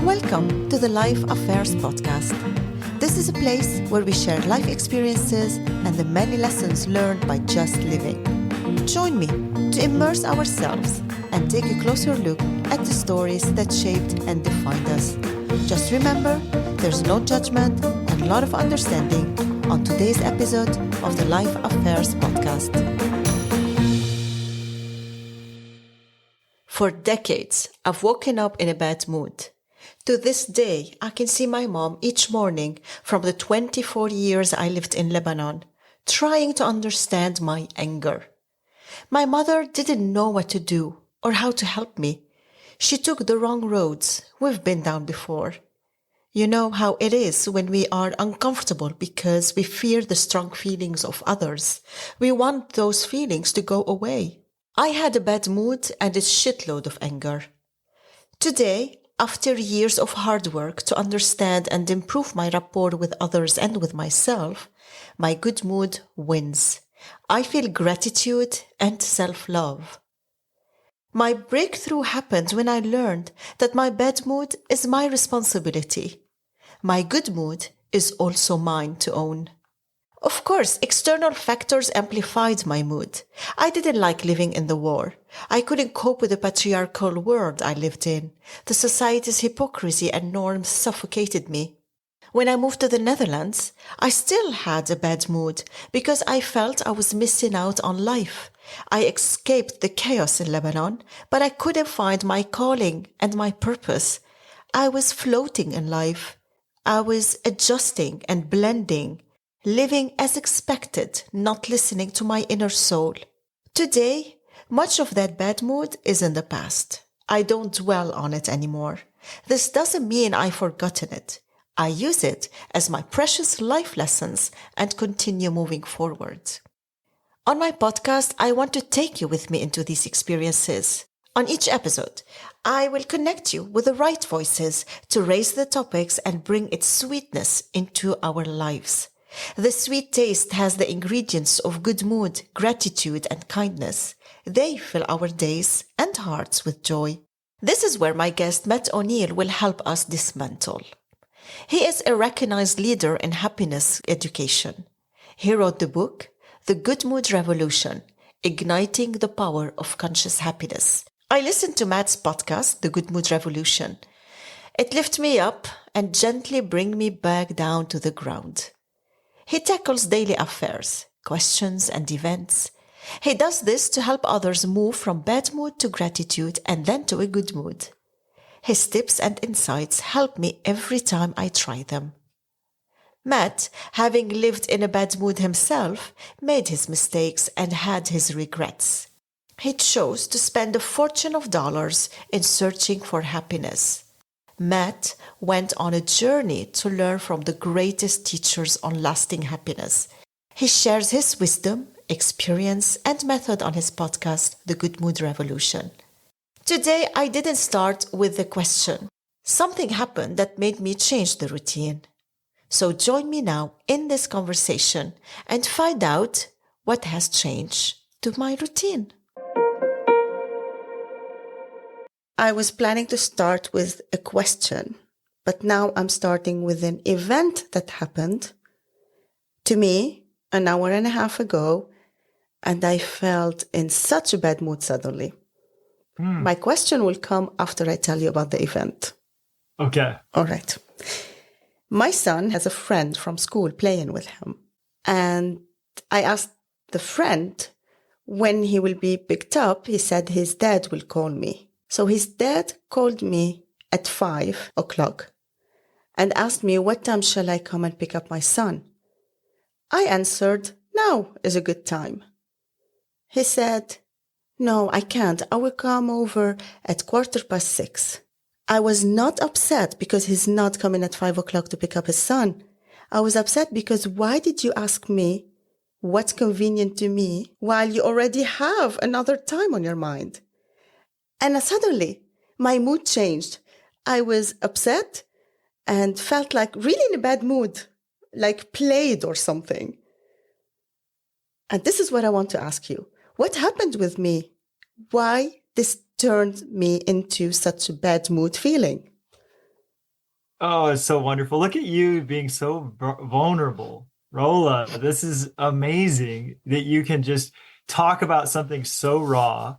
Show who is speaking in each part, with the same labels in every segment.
Speaker 1: Welcome to the Life Affairs podcast. This is a place where we share life experiences and the many lessons learned by just living. Join me to immerse ourselves and take a closer look at the stories that shaped and defined us. Just remember, there's no judgment and a lot of understanding on today's episode of the Life Affairs podcast. For decades, I've woken up in a bad mood. To this day, I can see my mom each morning from the 24 years I lived in Lebanon, trying to understand my anger. My mother didn't know what to do or how to help me. She took the wrong roads. We've been down before. You know how it is when we are uncomfortable because we fear the strong feelings of others. We want those feelings to go away. I had a bad mood and a shitload of anger. Today, after years of hard work to understand and improve my rapport with others and with myself, my good mood wins. I feel gratitude and self-love. My breakthrough happened when I learned that my bad mood is my responsibility. My good mood is also mine to own. Of course, external factors amplified my mood. I didn't like living in the war. I couldn't cope with the patriarchal world I lived in. The society's hypocrisy and norms suffocated me. When I moved to the Netherlands, I still had a bad mood because I felt I was missing out on life. I escaped the chaos in Lebanon, but I couldn't find my calling and my purpose. I was floating in life. I was adjusting and blending, living as expected, not listening to my inner soul. Today, much of that bad mood is in the past. I don't dwell on it anymore. This doesn't mean I've forgotten it. I use it as my precious life lessons and continue moving forward. On my podcast, I want to take you with me into these experiences. On each episode, I will connect you with the right voices to raise the topics and bring its sweetness into our lives. The sweet taste has the ingredients of good mood, gratitude, and kindness. They fill our days and hearts with joy. This is where my guest Matt O'Neill will help us dismantle. He is a recognized leader in happiness education. He wrote the book, The Good Mood Revolution, Igniting the Power of Conscious Happiness. I listened to Matt's podcast, The Good Mood Revolution. It lifts me up and gently brings me back down to the ground. He tackles daily affairs, questions, and events. He does this to help others move from bad mood to gratitude and then to a good mood. His tips and insights help me every time I try them. Matt, having lived in a bad mood himself, made his mistakes and had his regrets. He chose to spend a fortune of dollars in searching for happiness. Matt went on a journey to learn from the greatest teachers on lasting happiness. He shares his wisdom, experience, and method on his podcast, The Good Mood Revolution. Today, I didn't start with the question. Something happened that made me change the routine. So join me now in this conversation and find out what has changed to my routine. I was planning to start with a question, but now I'm starting with an event that happened to me an hour and a half ago, and I felt in such a bad mood suddenly. My question will come after I tell you about the event.
Speaker 2: Okay.
Speaker 1: All right. My son has a friend from school playing with him, and I asked the friend when he will be picked up. He said his dad will call me. So his dad called me at 5 o'clock and asked me what time shall I come and pick up my son. I answered, now is a good time. He said, no, I can't. I will come over at 6:15. I was not upset because he's not coming at 5 o'clock to pick up his son. I was upset because why did you ask me what's convenient to me while you already have another time on your mind? And suddenly, my mood changed. I was upset and felt like really in a bad mood, like played or something. And this is what I want to ask you. What happened with me? Why this turned me into such a bad mood feeling?
Speaker 2: Oh, it's so wonderful. Look at you being so vulnerable. Rola, this is amazing that you can just talk about something so raw,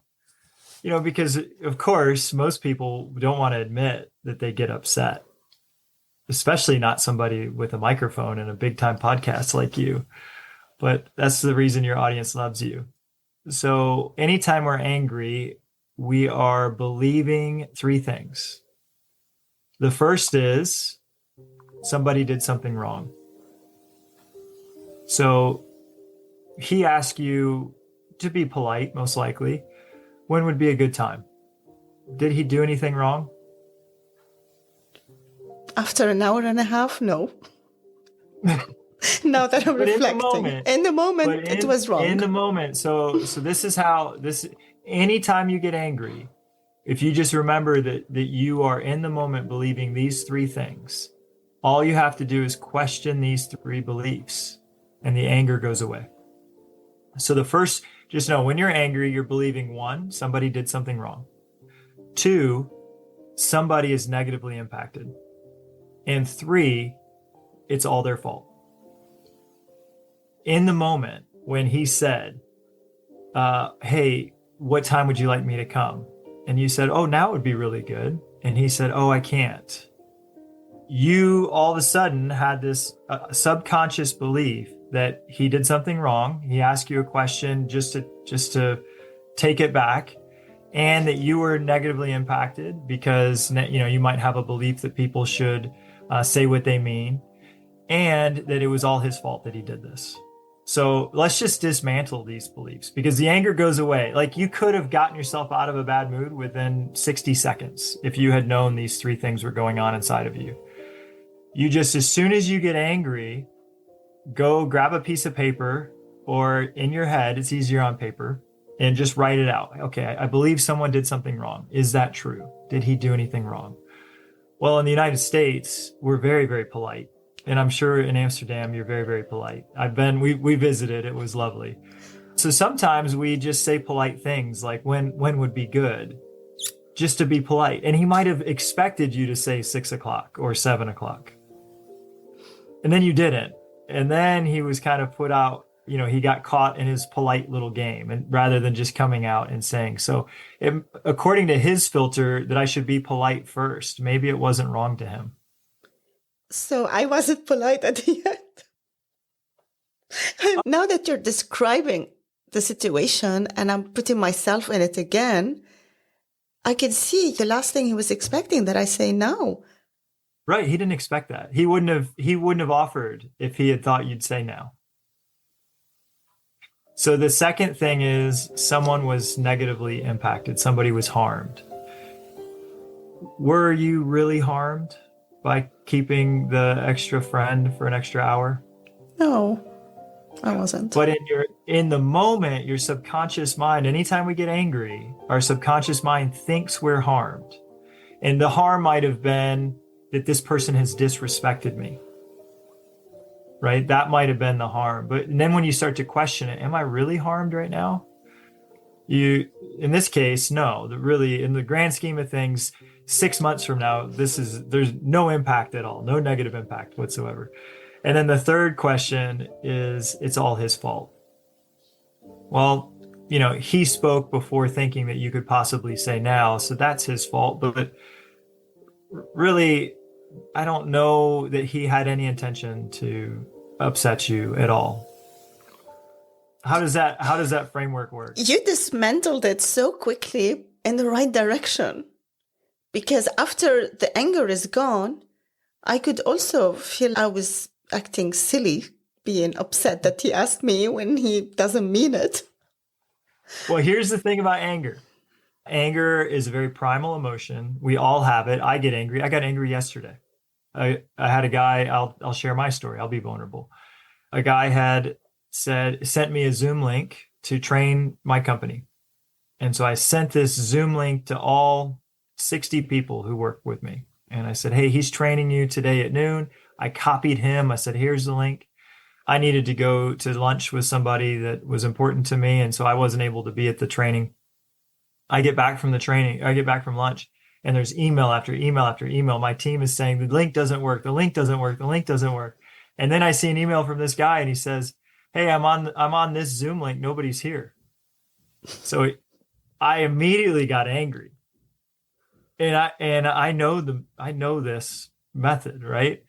Speaker 2: because of course, most people don't want to admit that they get upset, especially not somebody with a microphone and a big time podcast like you. But that's the reason your audience loves you. So, anytime we're angry, we are believing three things. The first is somebody did something wrong. So he asked you to be polite, most likely. When would be a good time? Did he do anything wrong?
Speaker 1: After an hour and a half, no. Now that I'm
Speaker 2: But in the
Speaker 1: reflecting,
Speaker 2: moment,
Speaker 1: in the moment,
Speaker 2: but
Speaker 1: it
Speaker 2: in
Speaker 1: was wrong.
Speaker 2: in the moment, so this is how this anytime you get angry, if you just remember that you are in the moment believing these three things, all you have to do is question these three beliefs and the anger goes away. So the first, just know when you're angry, you're believing one, somebody did something wrong. Two, somebody is negatively impacted. And three, it's all their fault. In the moment when he said, hey, what time would you like me to come? And you said, oh, now would be really good. And he said, oh, I can't. You all of a sudden had this subconscious belief that he did something wrong. He asked you a question just to take it back, and that you were negatively impacted because you might have a belief that people should say what they mean, and that it was all his fault that he did this. So let's just dismantle these beliefs because the anger goes away. Like you could have gotten yourself out of a bad mood within 60 seconds if you had known these three things were going on inside of you. You just, as soon as you get angry, go grab a piece of paper or in your head, it's easier on paper, and just write it out. Okay, I believe someone did something wrong. Is that true? Did he do anything wrong? Well, in the United States, we're very, very polite. And I'm sure in Amsterdam, you're very, very polite. We visited, it was lovely. So sometimes we just say polite things like when would be good, just to be polite. And he might have expected you to say 6 o'clock or 7 o'clock. And then you didn't. And then he was kind of put out, he got caught in his polite little game, and rather than just coming out and saying, so according to his filter, that I should be polite first. Maybe it wasn't wrong to him.
Speaker 1: So I wasn't polite at the end. Now that you're describing the situation and I'm putting myself in it again, I can see the last thing he was expecting that I say no.
Speaker 2: Right. He didn't expect that. He wouldn't have offered if he had thought you'd say no. So the second thing is someone was negatively impacted. Somebody was harmed. Were you really harmed by keeping the extra friend for an extra hour?
Speaker 1: No, I wasn't.
Speaker 2: But in the moment, your subconscious mind, anytime we get angry, our subconscious mind thinks we're harmed. And the harm might have been that this person has disrespected me. Right? That might have been the harm. But then when you start to question it, am I really harmed right now? In this case, no. Really, in the grand scheme of things, 6 months from now, there's no impact at all, no negative impact whatsoever. And then the third question is, it's all his fault. Well, he spoke before thinking that you could possibly say now, so that's his fault. But really, I don't know that he had any intention to upset you at all. How does that framework work?
Speaker 1: You dismantled it so quickly in the right direction. Because after the anger is gone, I could also feel I was acting silly, being upset that he asked me when he doesn't mean it.
Speaker 2: Well, here's the thing about anger. Anger is a very primal emotion. We all have it. I get angry. I got angry yesterday. I had a guy, I'll share my story. I'll be vulnerable. A guy had sent me a Zoom link to train my company. And so I sent this Zoom link to all 60 people who work with me. And I said, hey, he's training you today at noon. I copied him. I said, here's the link. I needed to go to lunch with somebody that was important to me. And so I wasn't able to be at the training. I get back from lunch, And there's email after email after email. My team is saying the link doesn't work. The link doesn't work. The link doesn't work. And then I see an email from this guy and he says, hey, I'm on this Zoom link. Nobody's here. So I immediately got angry. And I know this method, right?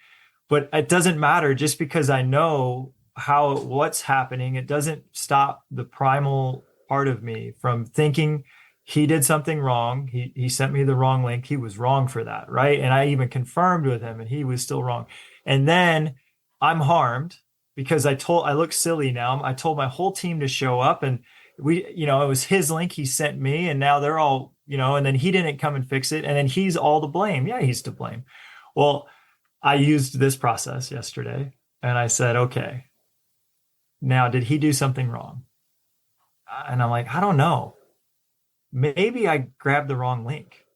Speaker 2: But it doesn't matter just because I know what's happening. It doesn't stop the primal part of me from thinking he did something wrong. He sent me the wrong link. He was wrong for that, right? And I even confirmed with him and he was still wrong. And then I'm harmed because I look silly now. I told my whole team to show up and it was his link he sent me and now they're all, and then he didn't come and fix it. And then he's all to blame. Yeah, he's to blame. Well, I used this process yesterday and I said, okay, now did he do something wrong? And I'm like, I don't know. Maybe I grabbed the wrong link.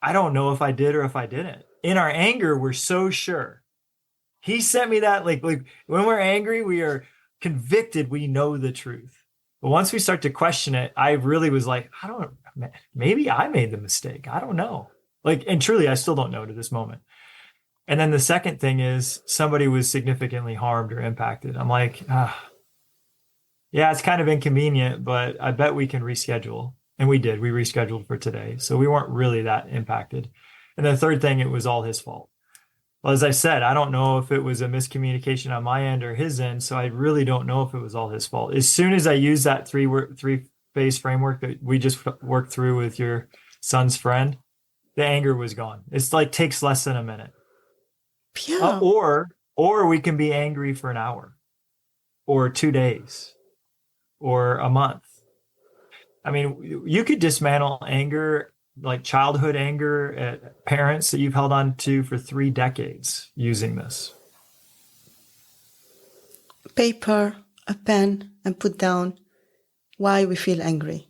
Speaker 2: I don't know if I did or if I didn't. In our anger, we're so sure. He sent me that link. Like when we're angry, we are convicted. We know the truth. But once we start to question it, I really was like, maybe I made the mistake. I don't know. And truly, I still don't know to this moment. And then the second thing is somebody was significantly harmed or impacted. I'm like, yeah, it's kind of inconvenient, but I bet we can reschedule. And we did. We rescheduled for today. So we weren't really that impacted. And the third thing, it was all his fault. Well, as I said, I don't know if it was a miscommunication on my end or his end. So I really don't know if it was all his fault. As soon as I used that three-phase framework that we just worked through with your son's friend, the anger was gone. It's like takes less than a minute.
Speaker 1: Yeah.
Speaker 2: Or we can be angry for an hour or 2 days or a month. I mean, you could dismantle anger, like childhood anger at parents that you've held on to for 3 decades using this.
Speaker 1: Paper, a pen, and put down why we feel angry.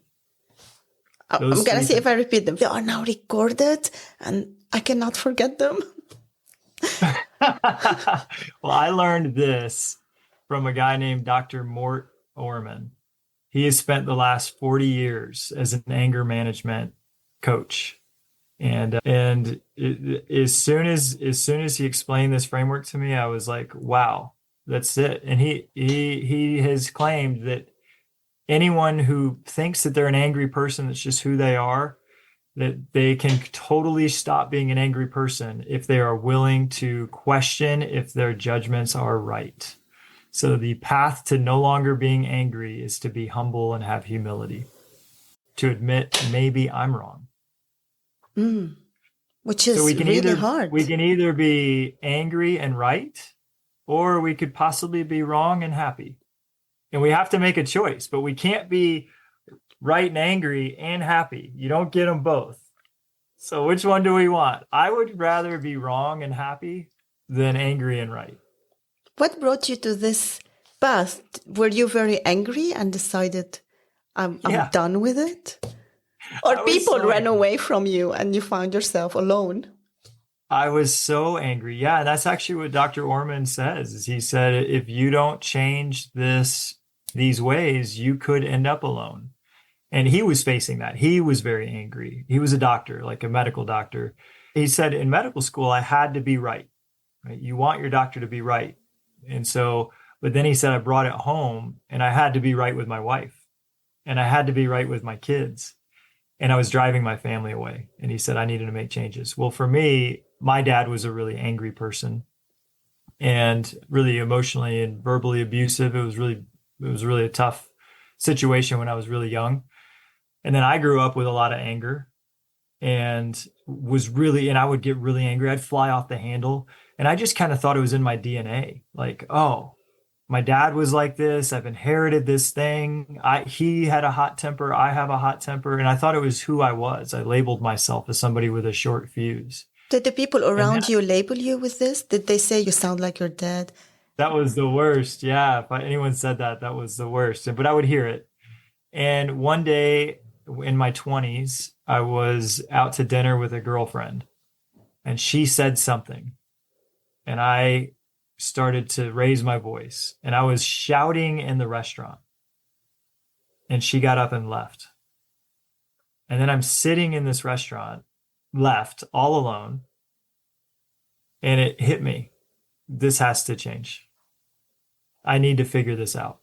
Speaker 1: I'm going to see if I repeat them. They are now recorded and I cannot forget them.
Speaker 2: Well, I learned this from a guy named Dr. Mort Orman. He has spent the last 40 years as an anger management coach. And as soon as he explained this framework to me, I was like, wow, that's it. And he has claimed that anyone who thinks that they're an angry person, that's just who they are, that they can totally stop being an angry person if they are willing to question if their judgments are right. So the path to no longer being angry is to be humble and have humility, to admit maybe I'm wrong.
Speaker 1: Which is really hard.
Speaker 2: We can either be angry and right, or we could possibly be wrong and happy. And we have to make a choice, but we can't be right and angry and happy. You don't get them both. So which one do we want? I would rather be wrong and happy than angry and right.
Speaker 1: What brought you to this path? Were you very angry and decided I'm done with it? Or people ran away from you and you found yourself alone?
Speaker 2: I was so angry. Yeah, and that's actually what Dr. Orman says. Is he said, if you don't change these ways, you could end up alone. And he was facing that. He was very angry. He was a doctor, like a medical doctor. He said, in medical school, I had to be right. You want your doctor to be right. And so, but then he said, I brought it home and I had to be right with my wife and I had to be right with my kids. And I was driving my family away. And he said, I needed to make changes. Well, for me, my dad was a really angry person and really emotionally and verbally abusive. It was really a tough situation when I was really young. And then I grew up with a lot of anger and I would get really angry. I'd fly off the handle. And I just kind of thought it was in my DNA. Like, oh, my dad was like this. I've inherited this thing. He had a hot temper. I have a hot temper. And I thought it was who I was. I labeled myself as somebody with a short fuse.
Speaker 1: Did the people around you label you with this? Did they say you sound like your dad?
Speaker 2: That was the worst. Yeah. If anyone said that was the worst. But I would hear it. And one day in my 20s, I was out to dinner with a girlfriend and she said something. And I started to raise my voice and I was shouting in the restaurant and she got up and left. And then I'm sitting in this restaurant left all alone, and it hit me. This has to change. I need to figure this out.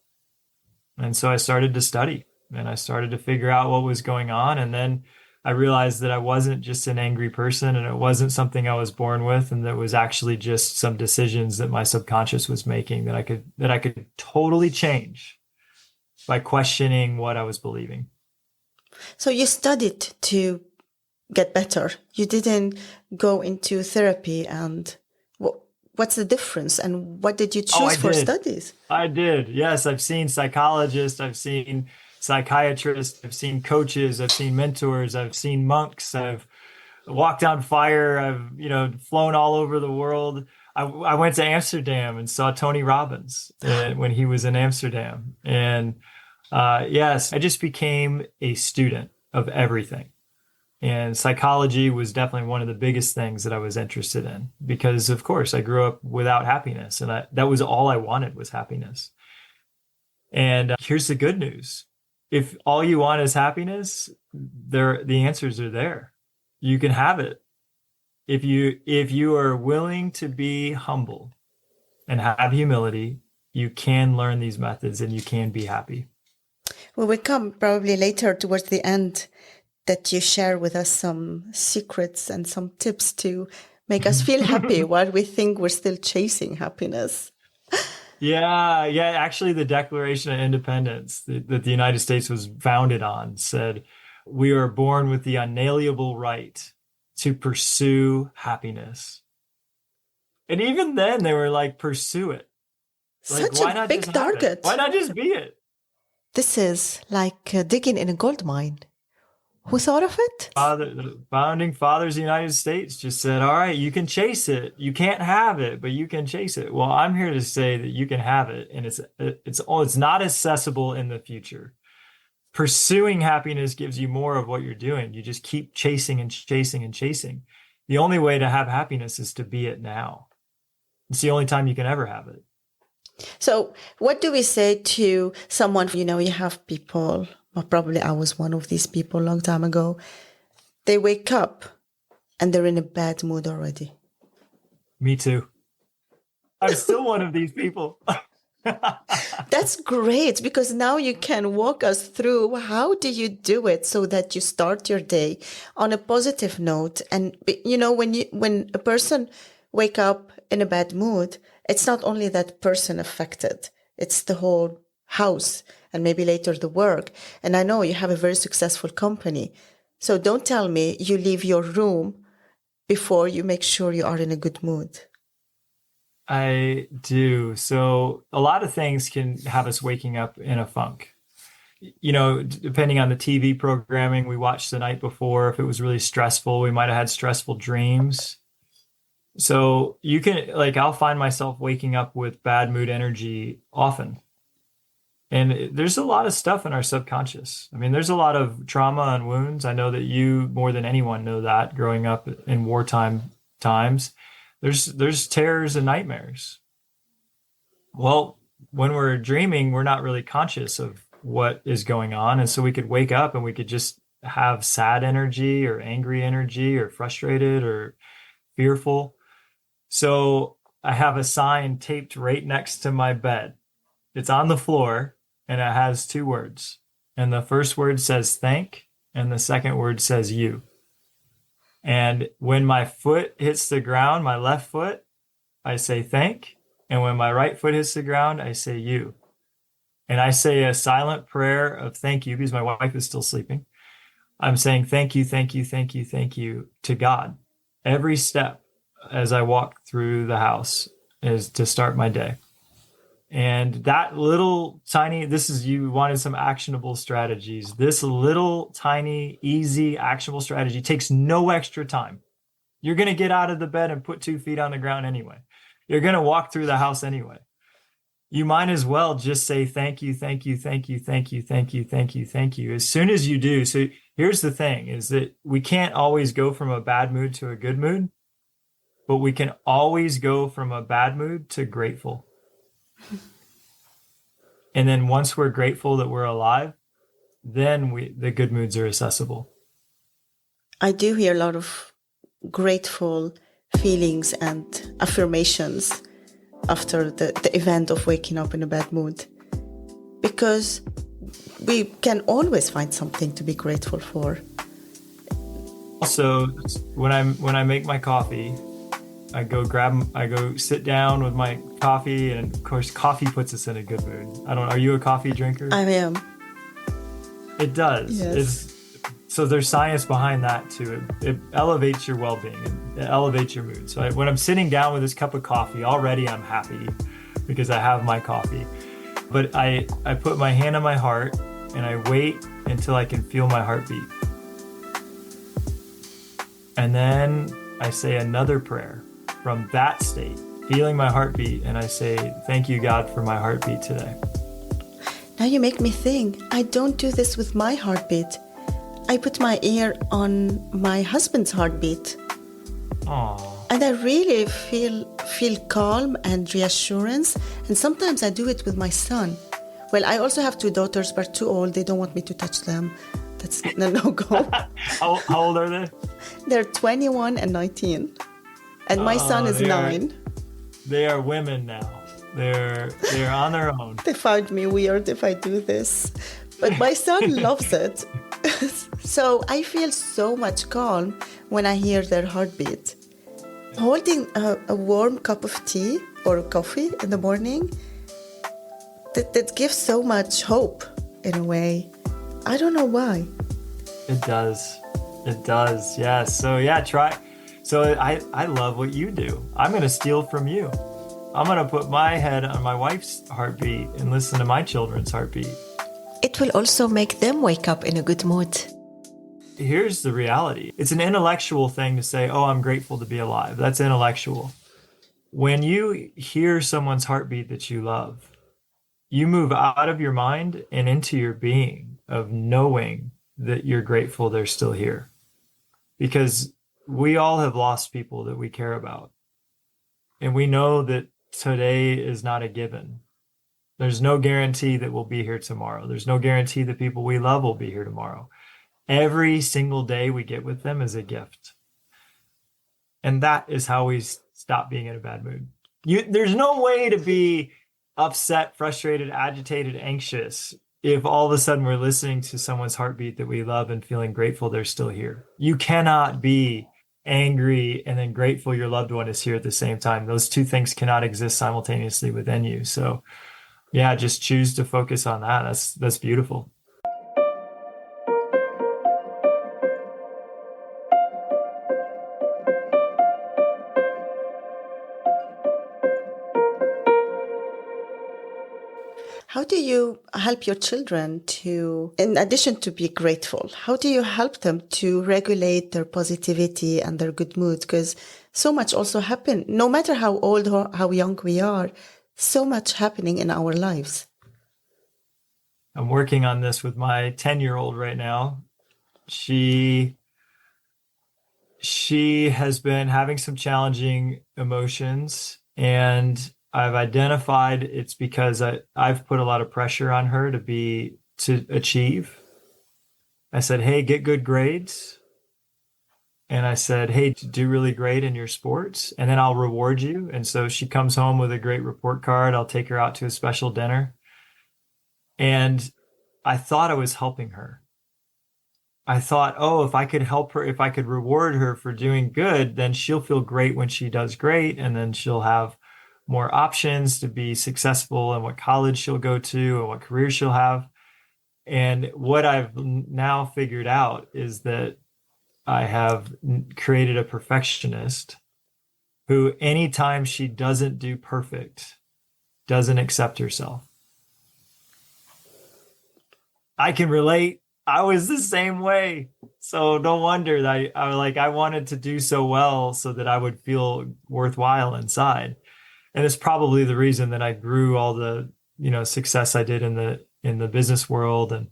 Speaker 2: And so I started to study and I started to figure out what was going on. And then I realized that I wasn't just an angry person and it wasn't something I was born with, and that was actually just some decisions that my subconscious was making that I could totally change by questioning what I was believing.
Speaker 1: So you studied to get better. You didn't go into therapy. And what's the difference? And what did you choose for studies?
Speaker 2: I did. Yes, I've seen psychologists, I've seen psychiatrists, I've seen coaches, I've seen mentors, I've seen monks, I've walked on fire, I've flown all over the world. I went to Amsterdam and saw Tony Robbins when he was in Amsterdam. And yes, I just became a student of everything. And psychology was definitely one of the biggest things that I was interested in because, of course, I grew up without happiness, and that was all I wanted was happiness. And here's the good news. If all you want is happiness, the answers are there. You can have it. If you are willing to be humble and have humility, you can learn these methods and you can be happy.
Speaker 1: Well, we come probably later towards the end that you share with us some secrets and some tips to make us feel happy while we think we're still chasing happiness.
Speaker 2: Yeah. Actually, the Declaration of Independence that the United States was founded on said, we are born with the unalienable right to pursue happiness. And even then they were like, pursue it. Like,
Speaker 1: Such a big target.
Speaker 2: Why not just be it?
Speaker 1: This is like digging in a gold mine. Who thought of it?
Speaker 2: The founding fathers of the United States just said, all right, you can chase it. You can't have it, but you can chase it. Well, I'm here to say that you can have it, and it's not accessible in the future. Pursuing happiness gives you more of what you're doing. You just keep chasing and chasing and chasing. The only way to have happiness is to be it now. It's the only time you can ever have it.
Speaker 1: So what do we say to someone, you have people, well, probably I was one of these people a long time ago. They wake up and they're in a bad mood already.
Speaker 2: Me too. I'm still one of these people.
Speaker 1: That's great, because now you can walk us through how do you do it so that you start your day on a positive note. And when a person wake up in a bad mood, it's not only that person affected, it's the whole house and maybe later the work. And I know you have a very successful company. So don't tell me you leave your room before you make sure you are in a good mood.
Speaker 2: I do. So a lot of things can have us waking up in a funk. Depending on the TV programming we watched the night before, if it was really stressful, we might have had stressful dreams. So you can, I'll find myself waking up with bad mood energy often. And there's a lot of stuff in our subconscious. I mean, there's a lot of trauma and wounds. I know that you, more than anyone, know that growing up in wartime times. There's terrors and nightmares. Well, when we're dreaming, we're not really conscious of what is going on. And so we could wake up and we could just have sad energy or angry energy or frustrated or fearful. So I have a sign taped right next to my bed. It's on the floor and it has 2 words. And the first word says thank, and the second word says you. And when my foot hits the ground, my left foot, I say thank. And when my right foot hits the ground, I say you. And I say a silent prayer of thank you because my wife is still sleeping. I'm saying thank you, thank you, thank you, thank you to God. Every step as I walk through the house is to start my day. And that little tiny, you wanted some actionable strategies. This little tiny, easy, actionable strategy takes no extra time. You're going to get out of the bed and put 2 feet on the ground anyway. You're going to walk through the house anyway. You might as well just say thank you, thank you, thank you, thank you, thank you, thank you, thank you. As soon as you do. So here's the thing is that we can't always go from a bad mood to a good mood, but we can always go from a bad mood to grateful. And then once we're grateful that we're alive, then the good moods are accessible.
Speaker 1: I do hear a lot of grateful feelings and affirmations after the event of waking up in a bad mood. Because we can always find something to be grateful for.
Speaker 2: Also, when I make my coffee, I go sit down with my coffee, and of course, coffee puts us in a good mood. Are you a coffee drinker?
Speaker 1: I am.
Speaker 2: It does.
Speaker 1: Yes.
Speaker 2: So there's science behind that too. It elevates your well-being, and it elevates your mood. So when I'm sitting down with this cup of coffee, already I'm happy because I have my coffee. But I put my hand on my heart and I wait until I can feel my heartbeat. And then I say another prayer from that state, feeling my heartbeat, and I say, thank you, God, for my heartbeat today.
Speaker 1: Now you make me think, I don't do this with my heartbeat. I put my ear on my husband's heartbeat.
Speaker 2: Aww.
Speaker 1: And I really feel calm and reassurance. And sometimes I do it with my son. Well, I also have 2 daughters, but too old. They don't want me to touch them. That's a no-go.
Speaker 2: How old are they?
Speaker 1: They're 21 and 19. And my son is 9.
Speaker 2: They are women now. They're on their own.
Speaker 1: They find me weird if I do this. But my son loves it. So I feel so much calm when I hear their heartbeat. Holding a warm cup of tea or coffee in the morning, that gives so much hope in a way. I don't know why.
Speaker 2: It does. Yes. So yeah, try. So I love what you do. I'm going to steal from you. I'm going to put my head on my wife's heartbeat and listen to my children's heartbeat.
Speaker 1: It will also make them wake up in a good mood.
Speaker 2: Here's the reality. It's an intellectual thing to say, oh, I'm grateful to be alive. That's intellectual. When you hear someone's heartbeat that you love, you move out of your mind and into your being of knowing that you're grateful they're still here. Because we all have lost people that we care about. And we know that today is not a given. There's no guarantee that we'll be here tomorrow. There's no guarantee that people we love will be here tomorrow. Every single day we get with them is a gift. And that is how we stop being in a bad mood. There's no way to be upset, frustrated, agitated, anxious if all of a sudden we're listening to someone's heartbeat that we love and feeling grateful they're still here. You cannot be angry and then grateful your loved one is here at the same time. Those two things cannot exist simultaneously within you. So yeah, just choose to focus on that. That's beautiful.
Speaker 1: How do you help your children to, in addition to be grateful, how do you help them to regulate their positivity and their good mood? Because so much also happen, no matter how old or how young we are, so much happening in our lives.
Speaker 2: I'm working on this with my 10-year-old right now. She has been having some challenging emotions, and I've identified it's because I've put a lot of pressure on her to achieve. I said, hey, get good grades. And I said, hey, do really great in your sports, and then I'll reward you. And so she comes home with a great report card. I'll take her out to a special dinner. And I thought I was helping her. I thought, oh, if I could help her, if I could reward her for doing good, then she'll feel great when she does great. And then she'll have more options to be successful in what college she'll go to and what career she'll have. And what I've now figured out is that I have created a perfectionist who, anytime she doesn't do perfect, doesn't accept herself. I can relate. I was the same way. So no wonder that I wanted to do so well so that I would feel worthwhile inside. And it's probably the reason that I grew all the, success I did in the business world. And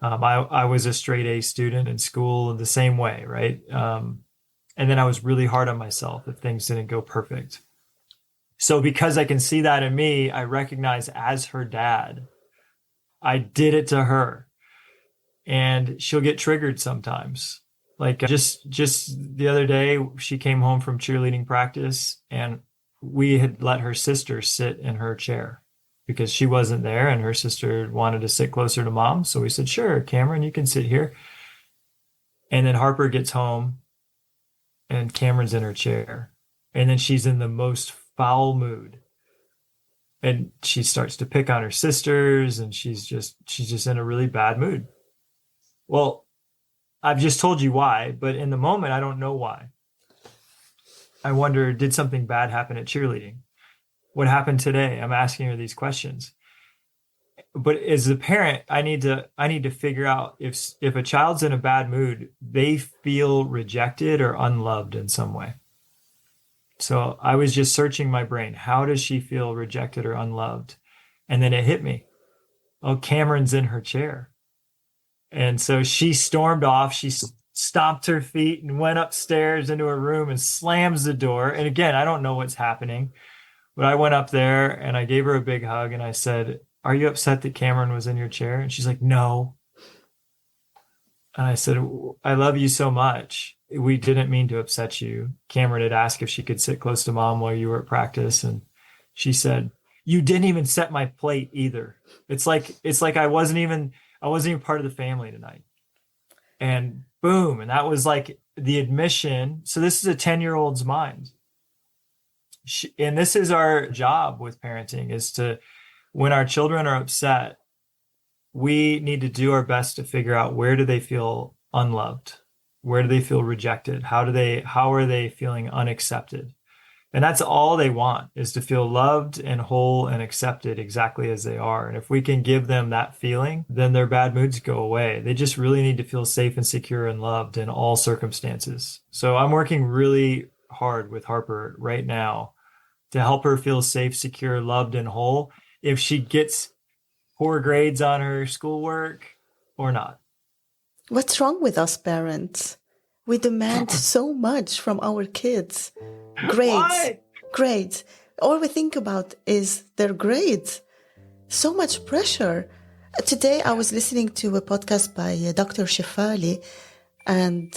Speaker 2: I was a straight A student in school in the same way, right? And then I was really hard on myself if things didn't go perfect. So because I can see that in me, I recognize as her dad, I did it to her. And she'll get triggered sometimes. Like just the other day, she came home from cheerleading practice and we had let her sister sit in her chair because she wasn't there and her sister wanted to sit closer to mom. So we said, sure, Cameron, you can sit here. And then Harper gets home and Cameron's in her chair. And then she's in the most foul mood. And she starts to pick on her sisters and she's just in a really bad mood. Well, I've just told you why, but in the moment, I don't know why. I wonder, did something bad happen at cheerleading? What happened today? I'm asking her these questions. But as a parent, I need to figure out if a child's in a bad mood, they feel rejected or unloved in some way. So I was just searching my brain. How does she feel rejected or unloved? And then it hit me. Oh, Cameron's in her chair. And so she stormed off. She stomped her feet and went upstairs into her room and slams the door. And again, I don't know what's happening, but I went up there and I gave her a big hug and I said, are you upset that Cameron was in your chair? And she's like, no. And I said, I love you so much. We didn't mean to upset you. Cameron had asked if she could sit close to mom while you were at practice. And she said, you didn't even set my plate either. It's like I wasn't even part of the family tonight. And boom. And that was like the admission. So this is a 10-year-old's mind. And this is our job with parenting, is to, when our children are upset, we need to do our best to figure out, where do they feel unloved? Where do they feel rejected? How are they feeling unaccepted? And that's all they want, is to feel loved and whole and accepted exactly as they are. And if we can give them that feeling, then their bad moods go away. They just really need to feel safe and secure and loved in all circumstances. So I'm working really hard with Harper right now to help her feel safe, secure, loved, and whole, if she gets poor grades on her schoolwork or not.
Speaker 3: What's wrong with us parents? We demand so much from our kids. Grades. All we think about is their grades. So much pressure. Today I was listening to a podcast by Dr. Shefali, and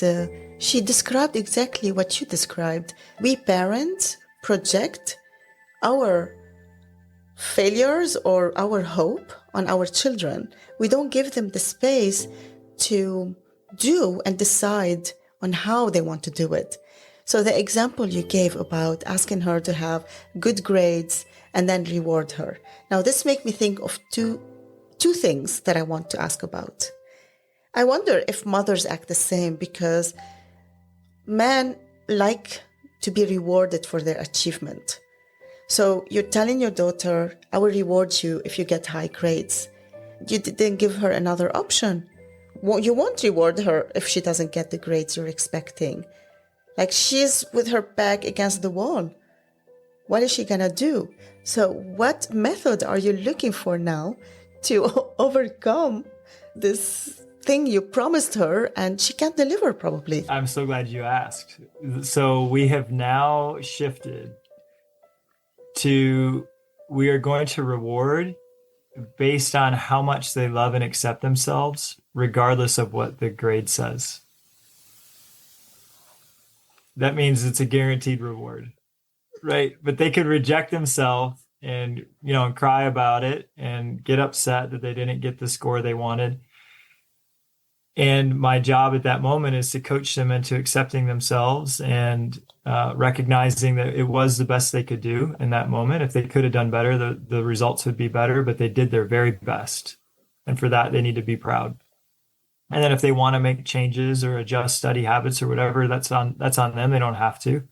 Speaker 3: she described exactly what you described. We parents project our failures or our hope on our children. We don't give them the space to do and decide on how they want to do it. So the example you gave about asking her to have good grades and then reward her. Now this makes me think of two things that I want to ask about. I wonder if mothers act the same, because men like to be rewarded for their achievement. So you're telling your daughter, I will reward you if you get high grades. You didn't give her another option. Well, you won't reward her if she doesn't get the grades you're expecting. Like, she's with her back against the wall. What is she gonna do? So what method are you looking for now to overcome this thing you promised her and she can't deliver probably?
Speaker 2: I'm so glad you asked. So we have now shifted to, we are going to reward based on how much they love and accept themselves, regardless of what the grade says. That means it's a guaranteed reward, right? But they could reject themselves and, and cry about it and get upset that they didn't get the score they wanted. And my job at that moment is to coach them into accepting themselves and recognizing that it was the best they could do in that moment. If they could have done better, the results would be better, but they did their very best. And for that, they need to be proud. And then if they want to make changes or adjust study habits or whatever, that's on them. They don't have to.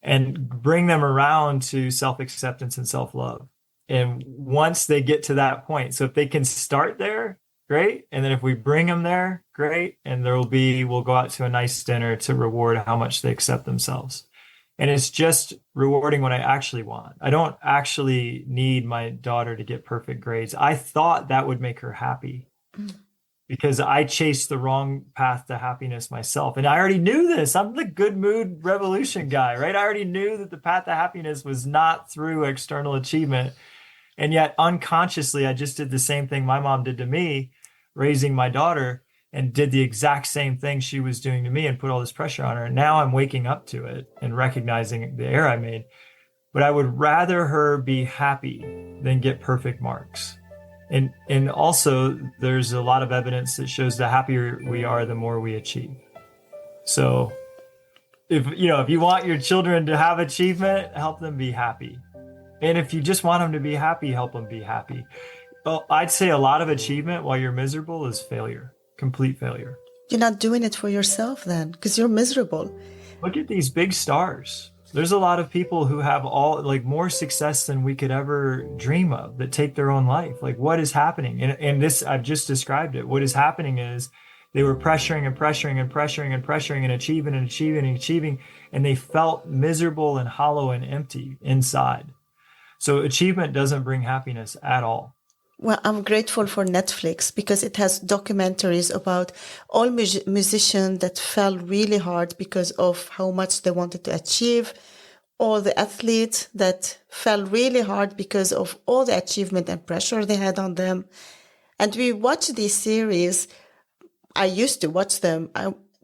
Speaker 2: And bring them around to self-acceptance and self-love. And once they get to that point, so if they can start there, great. And then if we bring them there, great. And we'll go out to a nice dinner to reward how much they accept themselves. And it's just rewarding what I actually want. I don't actually need my daughter to get perfect grades. I thought that would make her happy because I chased the wrong path to happiness myself. And I already knew this. I'm the good mood revolution guy, right? I already knew that the path to happiness was not through external achievement. And yet unconsciously, I just did the same thing my mom did to me, raising my daughter. and did the exact same thing she was doing to me and put all this pressure on her. And now I'm waking up to it and recognizing the error I made. But I would rather her be happy than get perfect marks. And also there's a lot of evidence that shows the happier we are, the more we achieve. So if you want your children to have achievement, help them be happy. And if you just want them to be happy, help them be happy. Well, I'd say a lot of achievement while you're miserable is failure, complete failure.
Speaker 3: You're not doing it for yourself then, because you're miserable.
Speaker 2: Look at these big stars. There's a lot of people who have more success than we could ever dream of that take their own life. Like, what is happening? And this, I've just described it. What is happening is they were pressuring and pressuring and pressuring and pressuring and achieving and achieving and achieving, and they felt miserable and hollow and empty inside. So achievement doesn't bring happiness at all.
Speaker 3: Well, I'm grateful for Netflix because it has documentaries about all musicians that fell really hard because of how much they wanted to achieve, all the athletes that fell really hard because of all the achievement and pressure they had on them. And we watch these series. I used to watch them.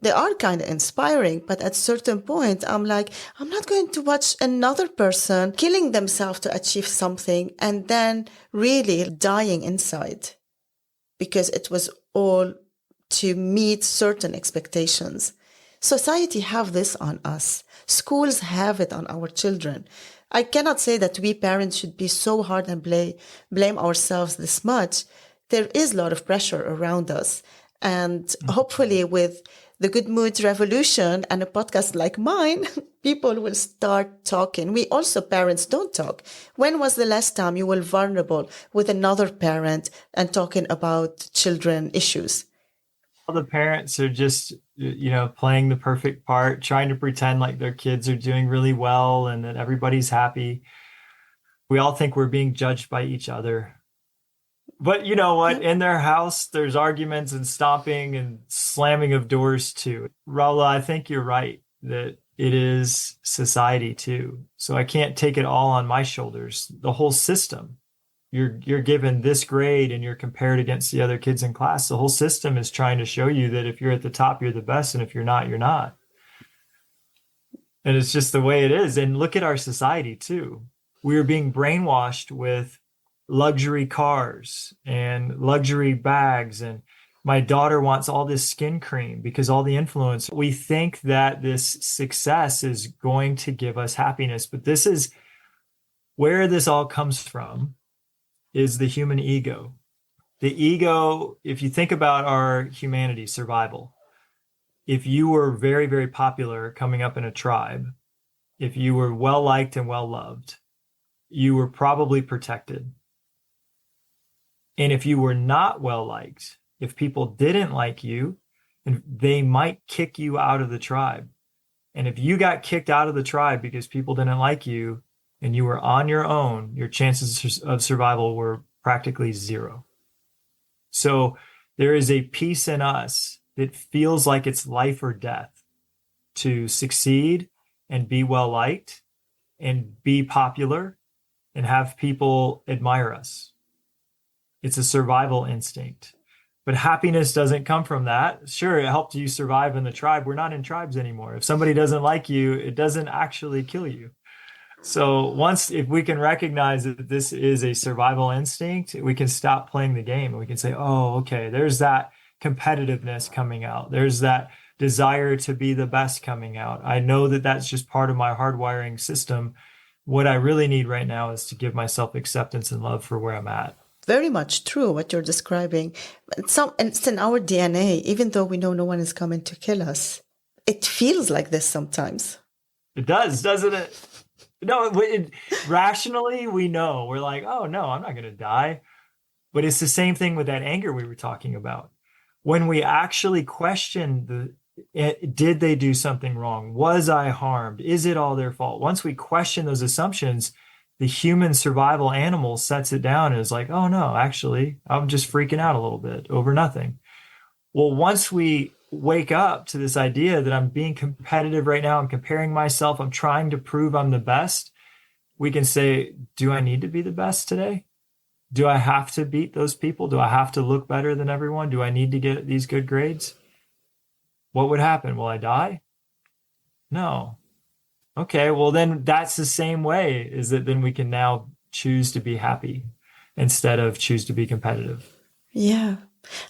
Speaker 3: They are kind of inspiring, but at a certain point, I'm like, I'm not going to watch another person killing themselves to achieve something and then really dying inside because it was all to meet certain expectations. Society have this on us. Schools have it on our children. I cannot say that we parents should be so hard and blame ourselves this much. There is a lot of pressure around us. And hopefully with the Good Mood Revolution and a podcast like mine, people will start talking. We also, parents, don't talk. When was the last time you were vulnerable with another parent and talking about children issues?
Speaker 2: All the parents are just, playing the perfect part, trying to pretend like their kids are doing really well and that everybody's happy. We all think we're being judged by each other. But you know what? In their house, there's arguments and stomping and slamming of doors too. Raula, I think you're right that it is society too. So I can't take it all on my shoulders. The whole system. You're given this grade and you're compared against the other kids in class. The whole system is trying to show you that if you're at the top, you're the best. And if you're not, you're not. And it's just the way it is. And look at our society too. We are being brainwashed with luxury cars and luxury bags. And my daughter wants all this skin cream because all the influence. We think that this success is going to give us happiness. But this is where this all comes from, is the human ego. The ego, if you think about our humanity, survival, if you were very, very popular coming up in a tribe, if you were well-liked and well-loved, you were probably protected. And if you were not well-liked, if people didn't like you, they might kick you out of the tribe. And if you got kicked out of the tribe because people didn't like you and you were on your own, your chances of survival were practically zero. So there is a piece in us that feels like it's life or death to succeed and be well-liked and be popular and have people admire us. It's a survival instinct. But happiness doesn't come from that. Sure, it helped you survive in the tribe. We're not in tribes anymore. If somebody doesn't like you, it doesn't actually kill you. So if we can recognize that this is a survival instinct, we can stop playing the game and we can say, oh, okay, there's that competitiveness coming out. There's that desire to be the best coming out. I know that that's just part of my hardwiring system. What I really need right now is to give myself acceptance and love for where I'm at.
Speaker 3: Very much true what you're describing. It's in our DNA, even though we know no one is coming to kill us. It feels like this sometimes.
Speaker 2: It does, doesn't it? No, rationally, we know. We're like, oh, no, I'm not going to die. But it's the same thing with that anger we were talking about. When we actually question did they do something wrong? Was I harmed? Is it all their fault? Once we question those assumptions, the human survival animal sets it down and is like, oh, no, actually, I'm just freaking out a little bit over nothing. Well, once we wake up to this idea that I'm being competitive right now, I'm comparing myself, I'm trying to prove I'm the best, we can say, do I need to be the best today? Do I have to beat those people? Do I have to look better than everyone? Do I need to get these good grades? What would happen? Will I die? No. Okay, well then that's the same way, is that then we can now choose to be happy instead of choose to be competitive.
Speaker 3: Yeah.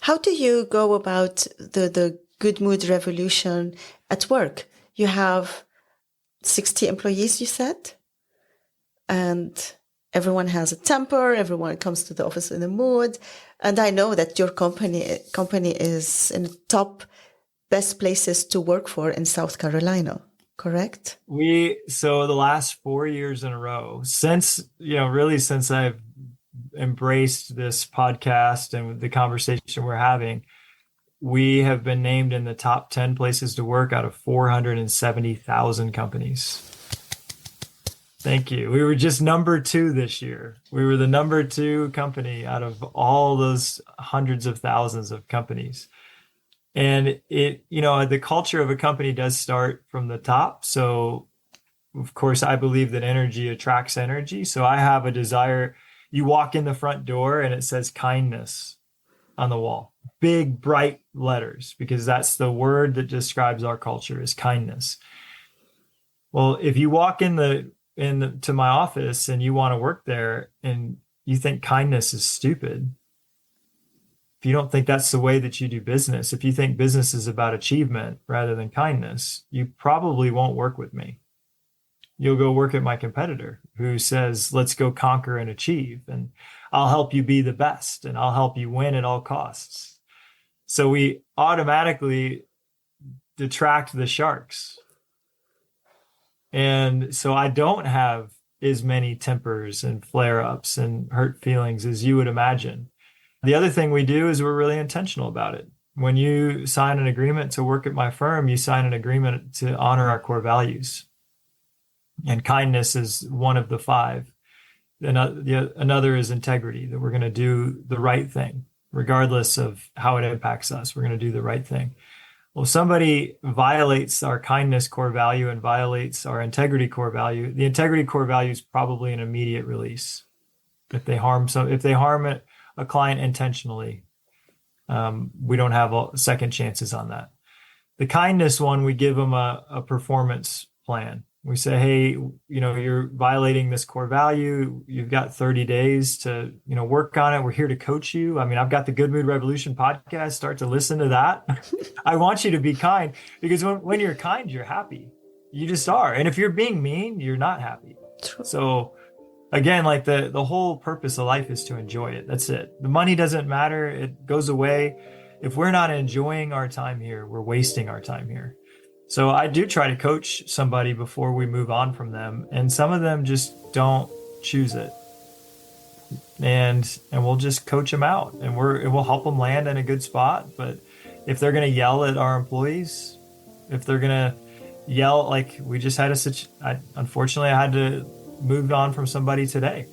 Speaker 3: How do you go about the good mood revolution at work? You have 60 employees, you said, and everyone has a temper. Everyone comes to the office in a mood. And I know that your company is in the top best places to work for in South Carolina, correct?
Speaker 2: So the last 4 years in a row, really since I've embraced this podcast and the conversation we're having, we have been named in the top 10 places to work out of 470,000 companies. Thank you. We were just number 2 this year. We were the number 2 company out of all those hundreds of thousands of companies. And the culture of a company does start from the top. So of course, I believe that energy attracts energy. So I have a desire. You walk in the front door and it says kindness on the wall, big, bright letters, because that's the word that describes our culture, is kindness. Well, if you walk to my office and you want to work there and you think kindness is stupid, if you don't think that's the way that you do business, if you think business is about achievement rather than kindness, you probably won't work with me. You'll go work at my competitor who says, let's go conquer and achieve, and I'll help you be the best, and I'll help you win at all costs. So we automatically detract the sharks. And so I don't have as many tempers and flare-ups and hurt feelings as you would imagine. The other thing we do is we're really intentional about it. When you sign an agreement to work at my firm, you sign an agreement to honor our core values. And kindness is one of the 5. Another is integrity, that we're going to do the right thing, regardless of how it impacts us. We're going to do the right thing. Well, if somebody violates our kindness core value and violates our integrity core value, the integrity core value is probably an immediate release. If they harm a client intentionally, we don't have second chances on that. The kindness one, we give them a performance plan. We say, hey, you're violating this core value. You've got 30 days to, work on it. We're here to coach you. I mean, I've got the Good Mood Revolution podcast. Start to listen to that. I want you to be kind, because when you're kind, you're happy. You just are. And if you're being mean, you're not happy. So again, like the whole purpose of life is to enjoy it. That's it. The money doesn't matter. It goes away. If we're not enjoying our time here, we're wasting our time here. So I do try to coach somebody before we move on from them. And some of them just don't choose it. And we'll just coach them out, and we'll help them land in a good spot. But if they're going to yell at our employees, if they're going to yell, like we just had unfortunately, I had to move on from somebody today.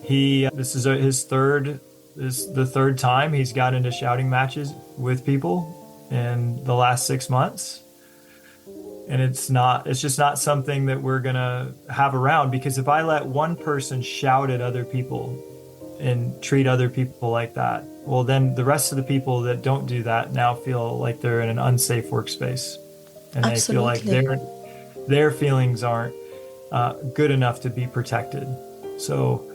Speaker 2: This is the third time he's got into shouting matches with people in the last 6 months. And it's just not something that we're going to have around, because if I let one person shout at other people and treat other people like that, well, then the rest of the people that don't do that now feel like they're in an unsafe workspace. And
Speaker 3: Absolutely.
Speaker 2: They feel like their feelings aren't good enough to be protected. So,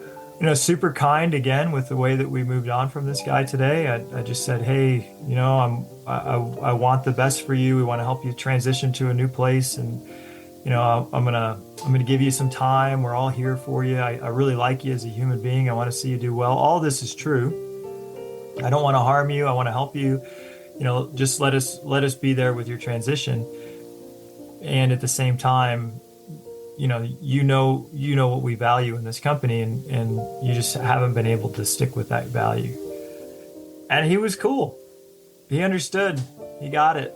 Speaker 2: super kind again with the way that we moved on from this guy today. I just said, hey, I want the best for you. We want to help you transition to a new place, and I'm gonna give you some time. We're all here for you. I really like you as a human being. I want to see you do well. All this is true. I don't want to harm you. I want to help you. Just let us be there with your transition. And at the same time, you know what we value in this company, and you just haven't been able to stick with that value. And he was cool. He understood. He got it.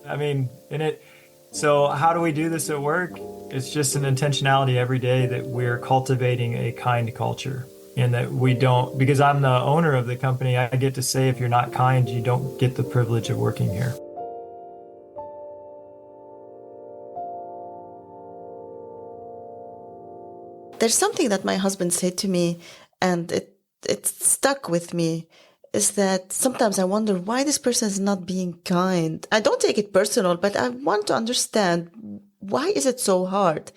Speaker 2: I mean, so how do we do this at work? It's just an intentionality every day that we're cultivating a kind culture, and that we don't, because I'm the owner of the company, I get to say, if you're not kind, you don't get the privilege of working here.
Speaker 3: There's something that my husband said to me and it stuck with me, is that sometimes I wonder why this person is not being kind. I don't take it personal, but I want to understand, why is it so hard?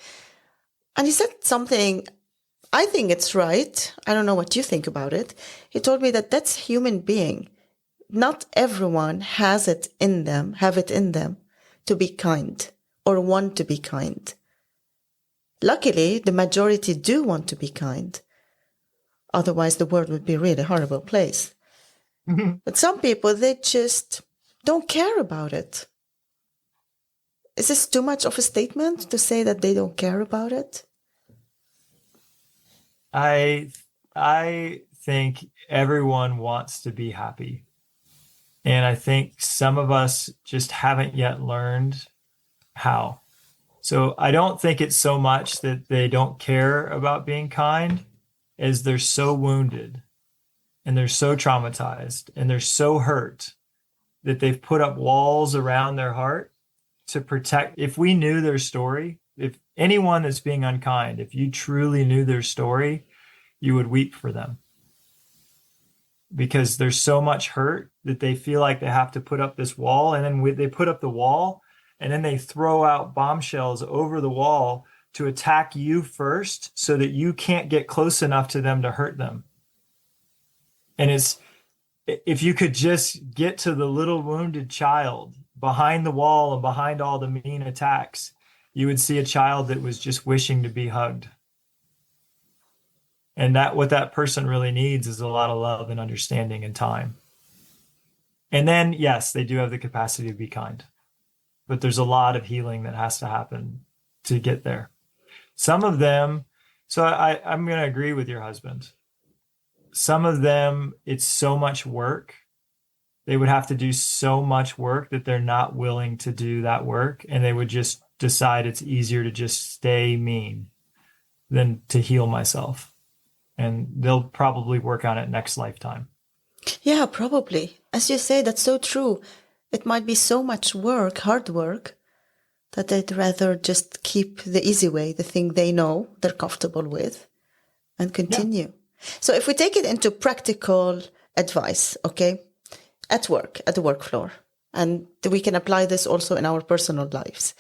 Speaker 3: And he said something, I think it's right. I don't know what you think about it. He told me that that's human being. Not everyone have it in them to be kind or want to be kind. Luckily, the majority do want to be kind. Otherwise, the world would be a really horrible place. But some people, they just don't care about it. Is this too much of a statement to say that they don't care about it?
Speaker 2: I think everyone wants to be happy. And I think some of us just haven't yet learned how. So I don't think it's so much that they don't care about being kind as they're so wounded and they're so traumatized and they're so hurt that they've put up walls around their heart to protect. If we knew their story, if anyone that's being unkind, if you truly knew their story, you would weep for them, because there's so much hurt that they feel like they have to put up this wall. And then they put up the wall and then they throw out bombshells over the wall to attack you first so that you can't get close enough to them to hurt them. And if you could just get to the little wounded child behind the wall and behind all the mean attacks, you would see a child that was just wishing to be hugged. And that what that person really needs is a lot of love and understanding and time. And then, yes, they do have the capacity to be kind, but there's a lot of healing that has to happen to get there. Some of them, so I'm going to agree with your husband. Some of them, it's so much work. They would have to do so much work that they're not willing to do that work. And they would just decide it's easier to just stay mean than to heal myself. And they'll probably work on it next lifetime.
Speaker 3: Yeah, probably. As you say, that's so true. It might be so much work, hard work, that they'd rather just keep the easy way, the thing they know they're comfortable with, and continue. Yeah. So if we take it into practical advice, okay, at work, at the work floor, and we can apply this also in our personal lives.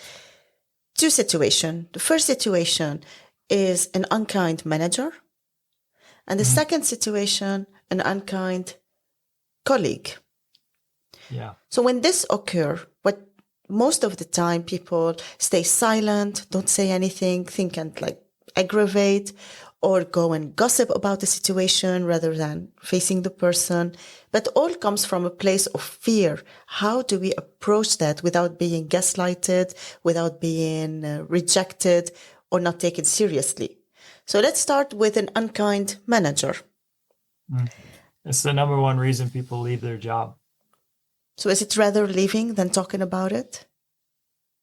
Speaker 3: Two situations. The first situation is an unkind manager. And the second situation, an unkind colleague.
Speaker 2: Yeah.
Speaker 3: So when this occurs, what most of the time people stay silent, don't say anything, think and like aggravate or go and gossip about the situation rather than facing the person. But all comes from a place of fear. How do we approach that without being gaslighted, without being rejected or not taken seriously? So let's start with an unkind manager.
Speaker 2: It's the number one reason people leave their job.
Speaker 3: So is it rather leaving than talking about it?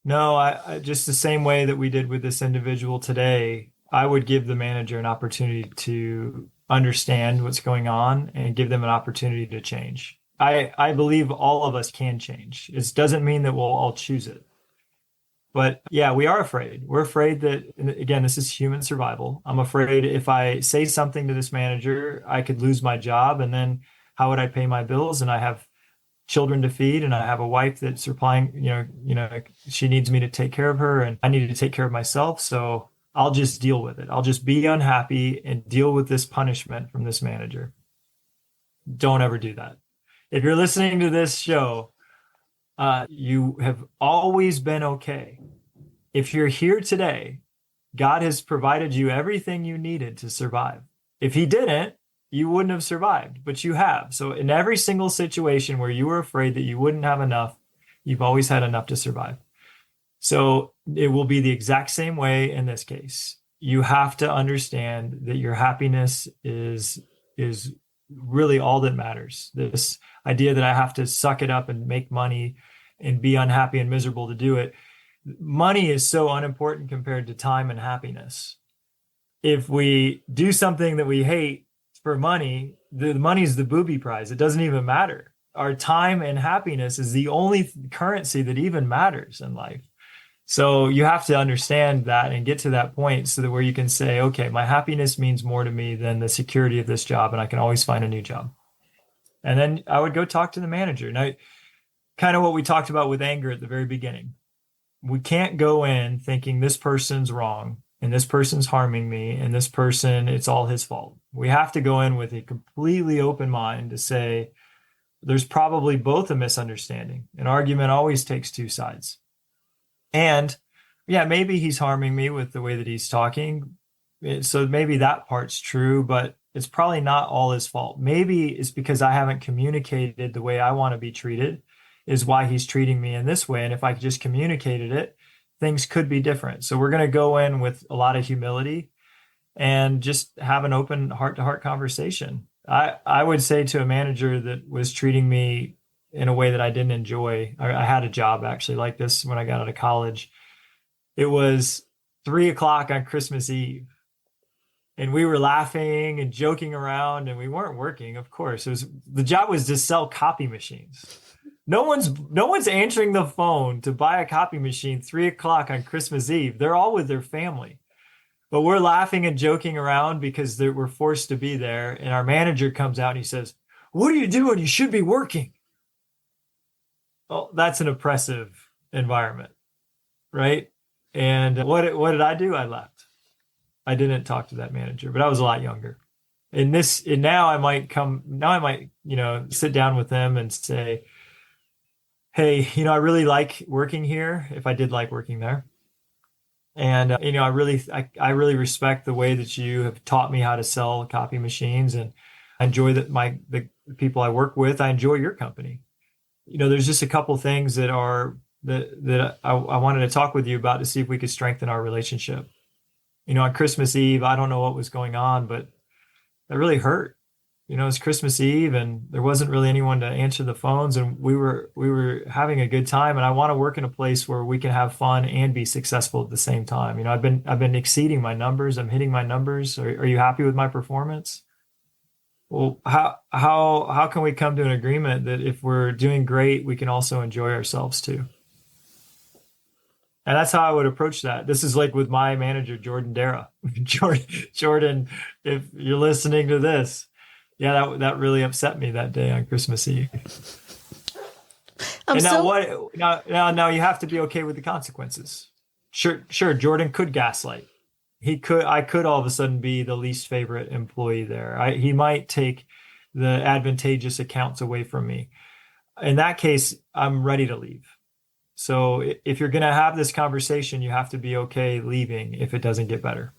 Speaker 2: No, I just the same way that we did with this individual today, I would give the manager an opportunity to understand what's going on and give them an opportunity to change. I believe all of us can change. It doesn't mean that we'll all choose it. But yeah, we are afraid. We're afraid that, again, this is human survival. I'm afraid if I say something to this manager, I could lose my job. And then how would I pay my bills? And I have children to feed and I have a wife that's supplying, she needs me to take care of her and I need to take care of myself. So I'll just deal with it. I'll just be unhappy and deal with this punishment from this manager. Don't ever do that. If you're listening to this show, you have always been okay. If you're here today, God has provided you everything you needed to survive. If he didn't, you wouldn't have survived, but you have. So in every single situation where you were afraid that you wouldn't have enough, you've always had enough to survive. So it will be the exact same way in this case. You have to understand that your happiness is really all that matters. This idea that I have to suck it up and make money and be unhappy and miserable to do it. Money is so unimportant compared to time and happiness. If we do something that we hate for money, the money is the booby prize. It doesn't even matter. Our time and happiness is the only currency that even matters in life. So you have to understand that and get to that point so that where you can say, okay, my happiness means more to me than the security of this job, and I can always find a new job. And then I would go talk to the manager. Now, kind of what we talked about with anger at the very beginning. We can't go in thinking this person's wrong and this person's harming me and this person, it's all his fault. We have to go in with a completely open mind to say, there's probably both a misunderstanding. An argument always takes two sides. And yeah, maybe he's harming me with the way that he's talking. So maybe that part's true, but it's probably not all his fault. Maybe it's because I haven't communicated the way I want to be treated is why he's treating me in this way. And if I just communicated it, things could be different. So we're going to go in with a lot of humility and just have an open heart-to-heart conversation. I would say to a manager that was treating me in a way that I didn't enjoy, I had a job actually like this when I got out of college. It was 3:00 on Christmas Eve. And we were laughing and joking around, and we weren't working, of course. The job was to sell copy machines. No one's answering the phone to buy a copy machine 3:00 on Christmas Eve. They're all with their family. But we're laughing and joking around because we're forced to be there. And our manager comes out and he says, "What are you doing? You should be working." Well, that's an oppressive environment, right? And what did I do? I left. I didn't talk to that manager, but I was a lot younger. And now I might, sit down with them and say, "Hey, I really like working here," if I did like working there. And, I really respect the way that you have taught me how to sell copy machines, and I enjoy the people I work with. I enjoy your company. There's just a couple things that I wanted to talk with you about to see if we could strengthen our relationship. On Christmas Eve, I don't know what was going on, but that really hurt. It's Christmas Eve and there wasn't really anyone to answer the phones, and we were having a good time. And I want to work in a place where we can have fun and be successful at the same time. I've been exceeding my numbers. I'm hitting my numbers. Are you happy with my performance? Well, how can we come to an agreement that if we're doing great, we can also enjoy ourselves too? And that's how I would approach that. This is like with my manager, Jordan Dara. Jordan, if you're listening to this, yeah, that really upset me that day on Christmas Eve. Now you have to be okay with the consequences. Sure, Jordan could gaslight. I could all of a sudden be the least favorite employee there. He might take the advantageous accounts away from me. In that case, I'm ready to leave. So if you're going to have this conversation, you have to be okay leaving if it doesn't get better.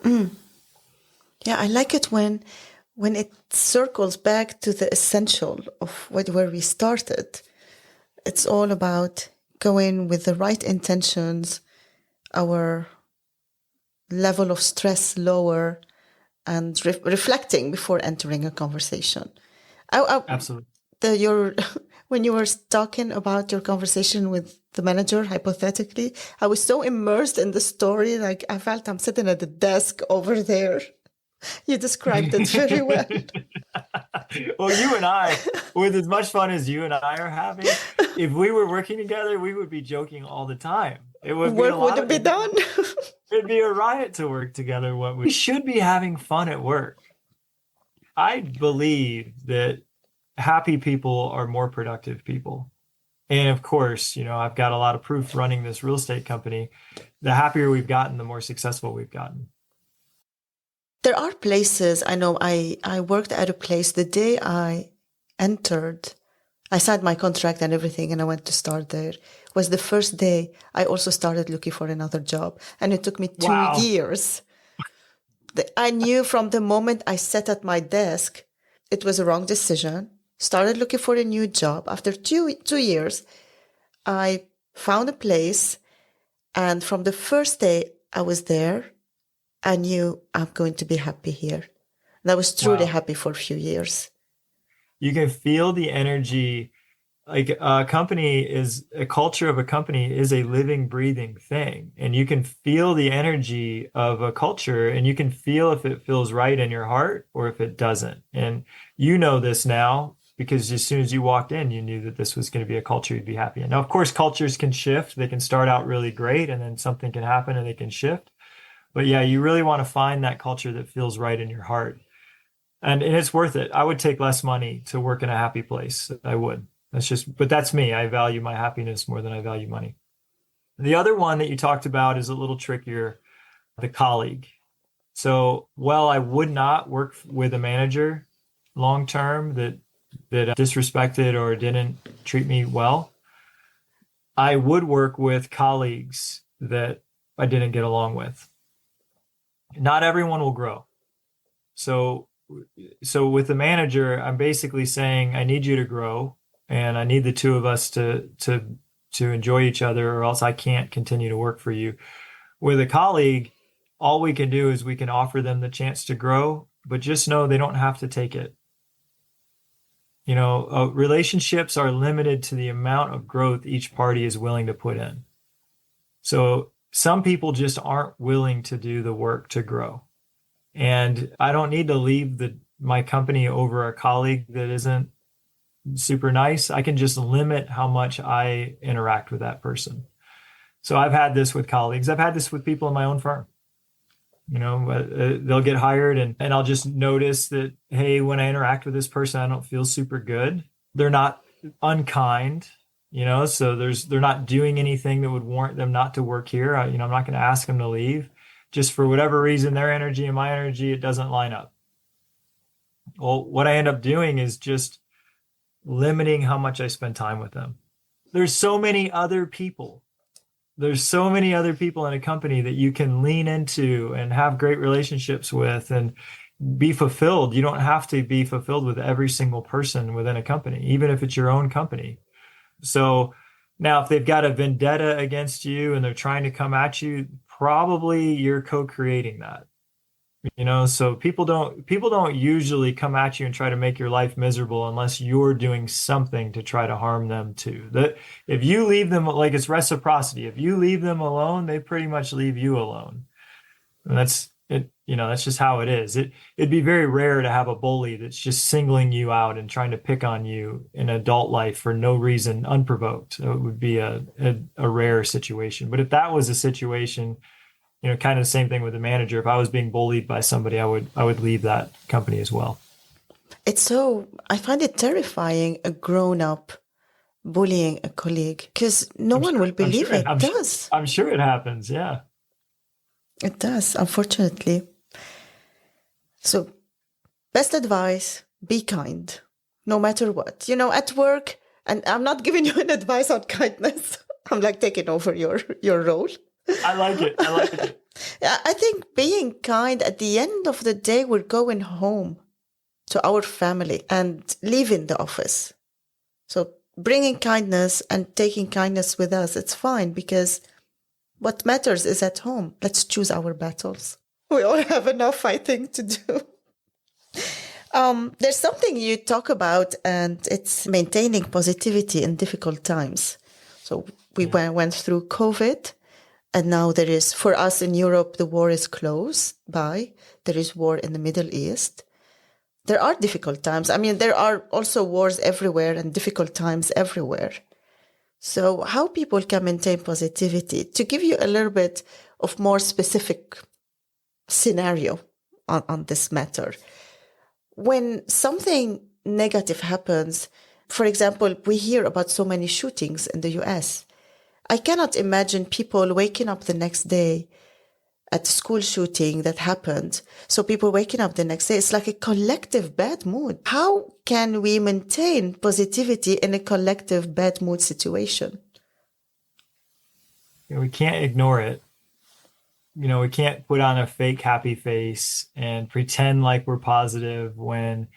Speaker 3: Yeah, I like it when it circles back to the essential of where we started. It's all about going with the right intentions, our level of stress lower, and reflecting before entering a conversation.
Speaker 2: Absolutely.
Speaker 3: When you were talking about your conversation with the manager, hypothetically, I was so immersed in the story, like I felt I'm sitting at the desk over there. You described it very well.
Speaker 2: Well, you and I, with as much fun as you and I are having, if we were working together, we would be joking all the time.
Speaker 3: Work wouldn't be done.
Speaker 2: It'd be a riot to work together. We should be having fun at work. I believe that happy people are more productive people. And of course, I've got a lot of proof running this real estate company. The happier we've gotten, the more successful we've gotten.
Speaker 3: There are places, I know I worked at a place the day I entered, I signed my contract and everything, and I went to start there. Was the first day I also started looking for another job. And it took me 2 years. I knew from the moment I sat at my desk, it was a wrong decision. Started looking for a new job. After 2 years, I found a place. And from the first day I was there, I knew I'm going to be happy here. And I was truly happy for a few years.
Speaker 2: You can feel the energy. Like a culture of a company is a living, breathing thing. And you can feel the energy of a culture, and you can feel if it feels right in your heart or if it doesn't. And this now, because as soon as you walked in, you knew that this was going to be a culture you'd be happy in. Now, of course, cultures can shift. They can start out really great and then something can happen and they can shift. But yeah, you really want to find that culture that feels right in your heart. And it's worth it. I would take less money to work in a happy place. I would. But that's me. I value my happiness more than I value money. The other one that you talked about is a little trickier, the colleague. So, I would not work with a manager long term that disrespected or didn't treat me well. I would work with colleagues that I didn't get along with. Not everyone will grow. So with the manager, I'm basically saying I need you to grow, and I need the two of us to enjoy each other, or else I can't continue to work for you. With a colleague, all we can do is we can offer them the chance to grow, but just know they don't have to take it. Relationships are limited to the amount of growth each party is willing to put in. So some people just aren't willing to do the work to grow. And I don't need to leave my company over a colleague that isn't super nice. I can just limit how much I interact with that person. So I've had this with colleagues. I've had this with people in my own firm. They'll get hired and I'll just notice that, hey, when I interact with this person, I don't feel super good. They're not unkind, so they're not doing anything that would warrant them not to work here. I'm not going to ask them to leave. Just for whatever reason, their energy and my energy, it doesn't line up. Well, what I end up doing is just limiting how much I spend time with them. There's so many other people in a company that you can lean into and have great relationships with and be fulfilled. You don't have to be fulfilled with every single person within a company, even if it's your own company. So now if they've got a vendetta against you and they're trying to come at you, probably you're co-creating that. So people don't usually come at you and try to make your life miserable unless you're doing something to try to harm them too. That if you leave them, like, it's reciprocity. If you leave them alone, they pretty much leave you alone. And that's it. That's just how it is. It'd be very rare to have a bully that's just singling you out and trying to pick on you in adult life for no reason, unprovoked. It would be a rare situation. But if that was a situation, kind of the same thing with the manager. If I was being bullied by somebody, I would leave that company as well.
Speaker 3: I find it terrifying, a grown-up bullying a colleague, because no one will believe it. It does.
Speaker 2: I'm sure it happens. Yeah.
Speaker 3: It does, unfortunately. So, best advice, be kind, no matter what. At work, and I'm not giving you an advice on kindness. I'm like taking over your role.
Speaker 2: I like it.
Speaker 3: I think being kind, at the end of the day, we're going home to our family and leaving the office. So bringing kindness and taking kindness with us, it's fine, because what matters is at home. Let's choose our battles. We all have enough fighting to do. There's something you talk about, and it's maintaining positivity in difficult times. So we went through COVID. And now there is, for us in Europe, the war is close by. There is war in the Middle East. There are difficult times. There are also wars everywhere and difficult times everywhere. So how people can maintain positivity? To give you a little bit of more specific scenario on this matter. When something negative happens, for example, we hear about so many shootings in the US. I cannot imagine people waking up the next day at a school shooting that happened. So people waking up the next day, it's like a collective bad mood. How can we maintain positivity in a collective bad mood situation?
Speaker 2: We can't ignore it. We can't put on a fake happy face and pretend like we're positive when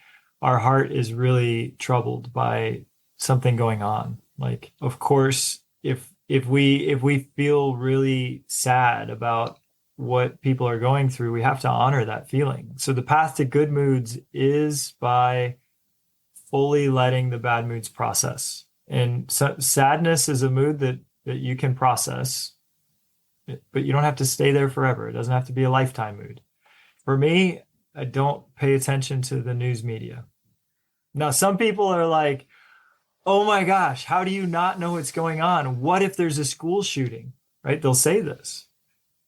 Speaker 2: our heart is really troubled by something going on. Like, of course, if we feel really sad about what people are going through, we have to honor that feeling. So the path to good moods is by fully letting the bad moods process. And so sadness is a mood that you can process, but you don't have to stay there forever. It doesn't have to be a lifetime mood. For me, I don't pay attention to the news media. Now, some people are like, oh my gosh, how do you not know what's going on? What if there's a school shooting, right? They'll say this.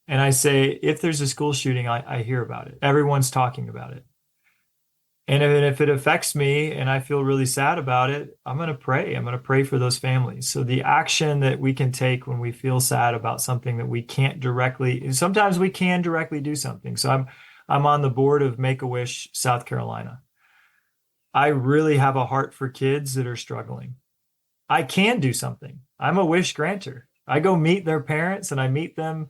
Speaker 2: And I say, if there's a school shooting, I hear about it. Everyone's talking about it. And if it affects me and I feel really sad about it, I'm going to pray. I'm going to pray for those families. So the action that we can take when we feel sad about something that we can't directly, sometimes we can directly do something. So I'm on the board of Make-A-Wish South Carolina. I really have a heart for kids that are struggling. I can do something. I'm a wish granter. I go meet their parents and I meet them,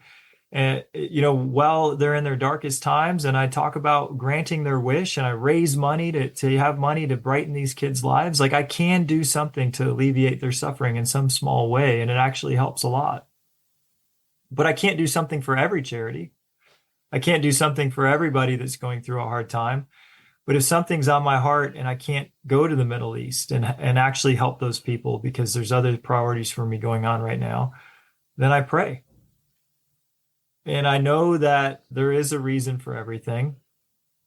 Speaker 2: and while they're in their darkest times, and I talk about granting their wish, and I raise money to have money to brighten these kids' lives. Like, I can do something to alleviate their suffering in some small way, and it actually helps a lot. But I can't do something for every charity. I can't do something for everybody that's going through a hard time. But if something's on my heart and I can't go to the Middle East and actually help those people because there's other priorities for me going on right now, then I pray. And I know that there is a reason for everything.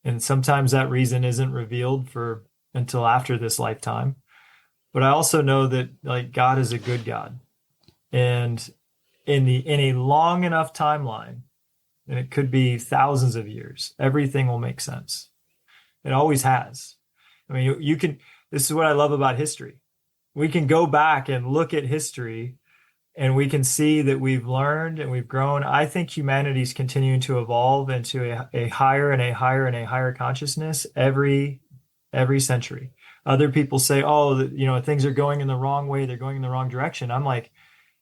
Speaker 2: And sometimes that reason isn't revealed until after this lifetime. But I also know that, like, God is a good God. And in a long enough timeline, and it could be thousands of years, everything will make sense. It always has. I mean, this is what I love about history. We can go back and look at history and we can see that we've learned and we've grown. I think humanity's continuing to evolve into a higher and a higher and a higher consciousness every century. Other people say, oh, things are going in the wrong way. They're going in the wrong direction. I'm like,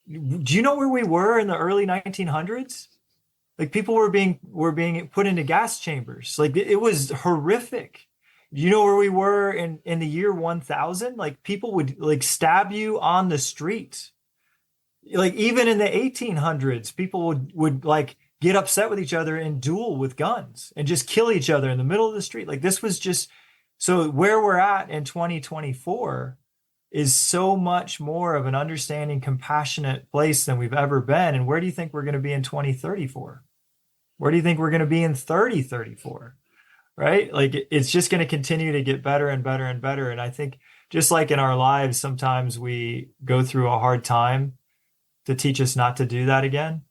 Speaker 2: do you know where we were in the early 1900s? Like, people were being put into gas chambers. Like, it was horrific. You know where we were in the year 1000? Like, people would, like, stab you on the street. Like, even in the 1800s, people would like get upset with each other and duel with guns and just kill each other in the middle of the street. Like, this was just, so where we're at in 2024 is so much more of an understanding, compassionate place than we've ever been. And where do you think we're going to be in 2034? Where do you think we're going to be in 3034? Right? Like, it's just going to continue to get better and better and better. And I think just like in our lives, sometimes we go through a hard time to teach us not to do that again.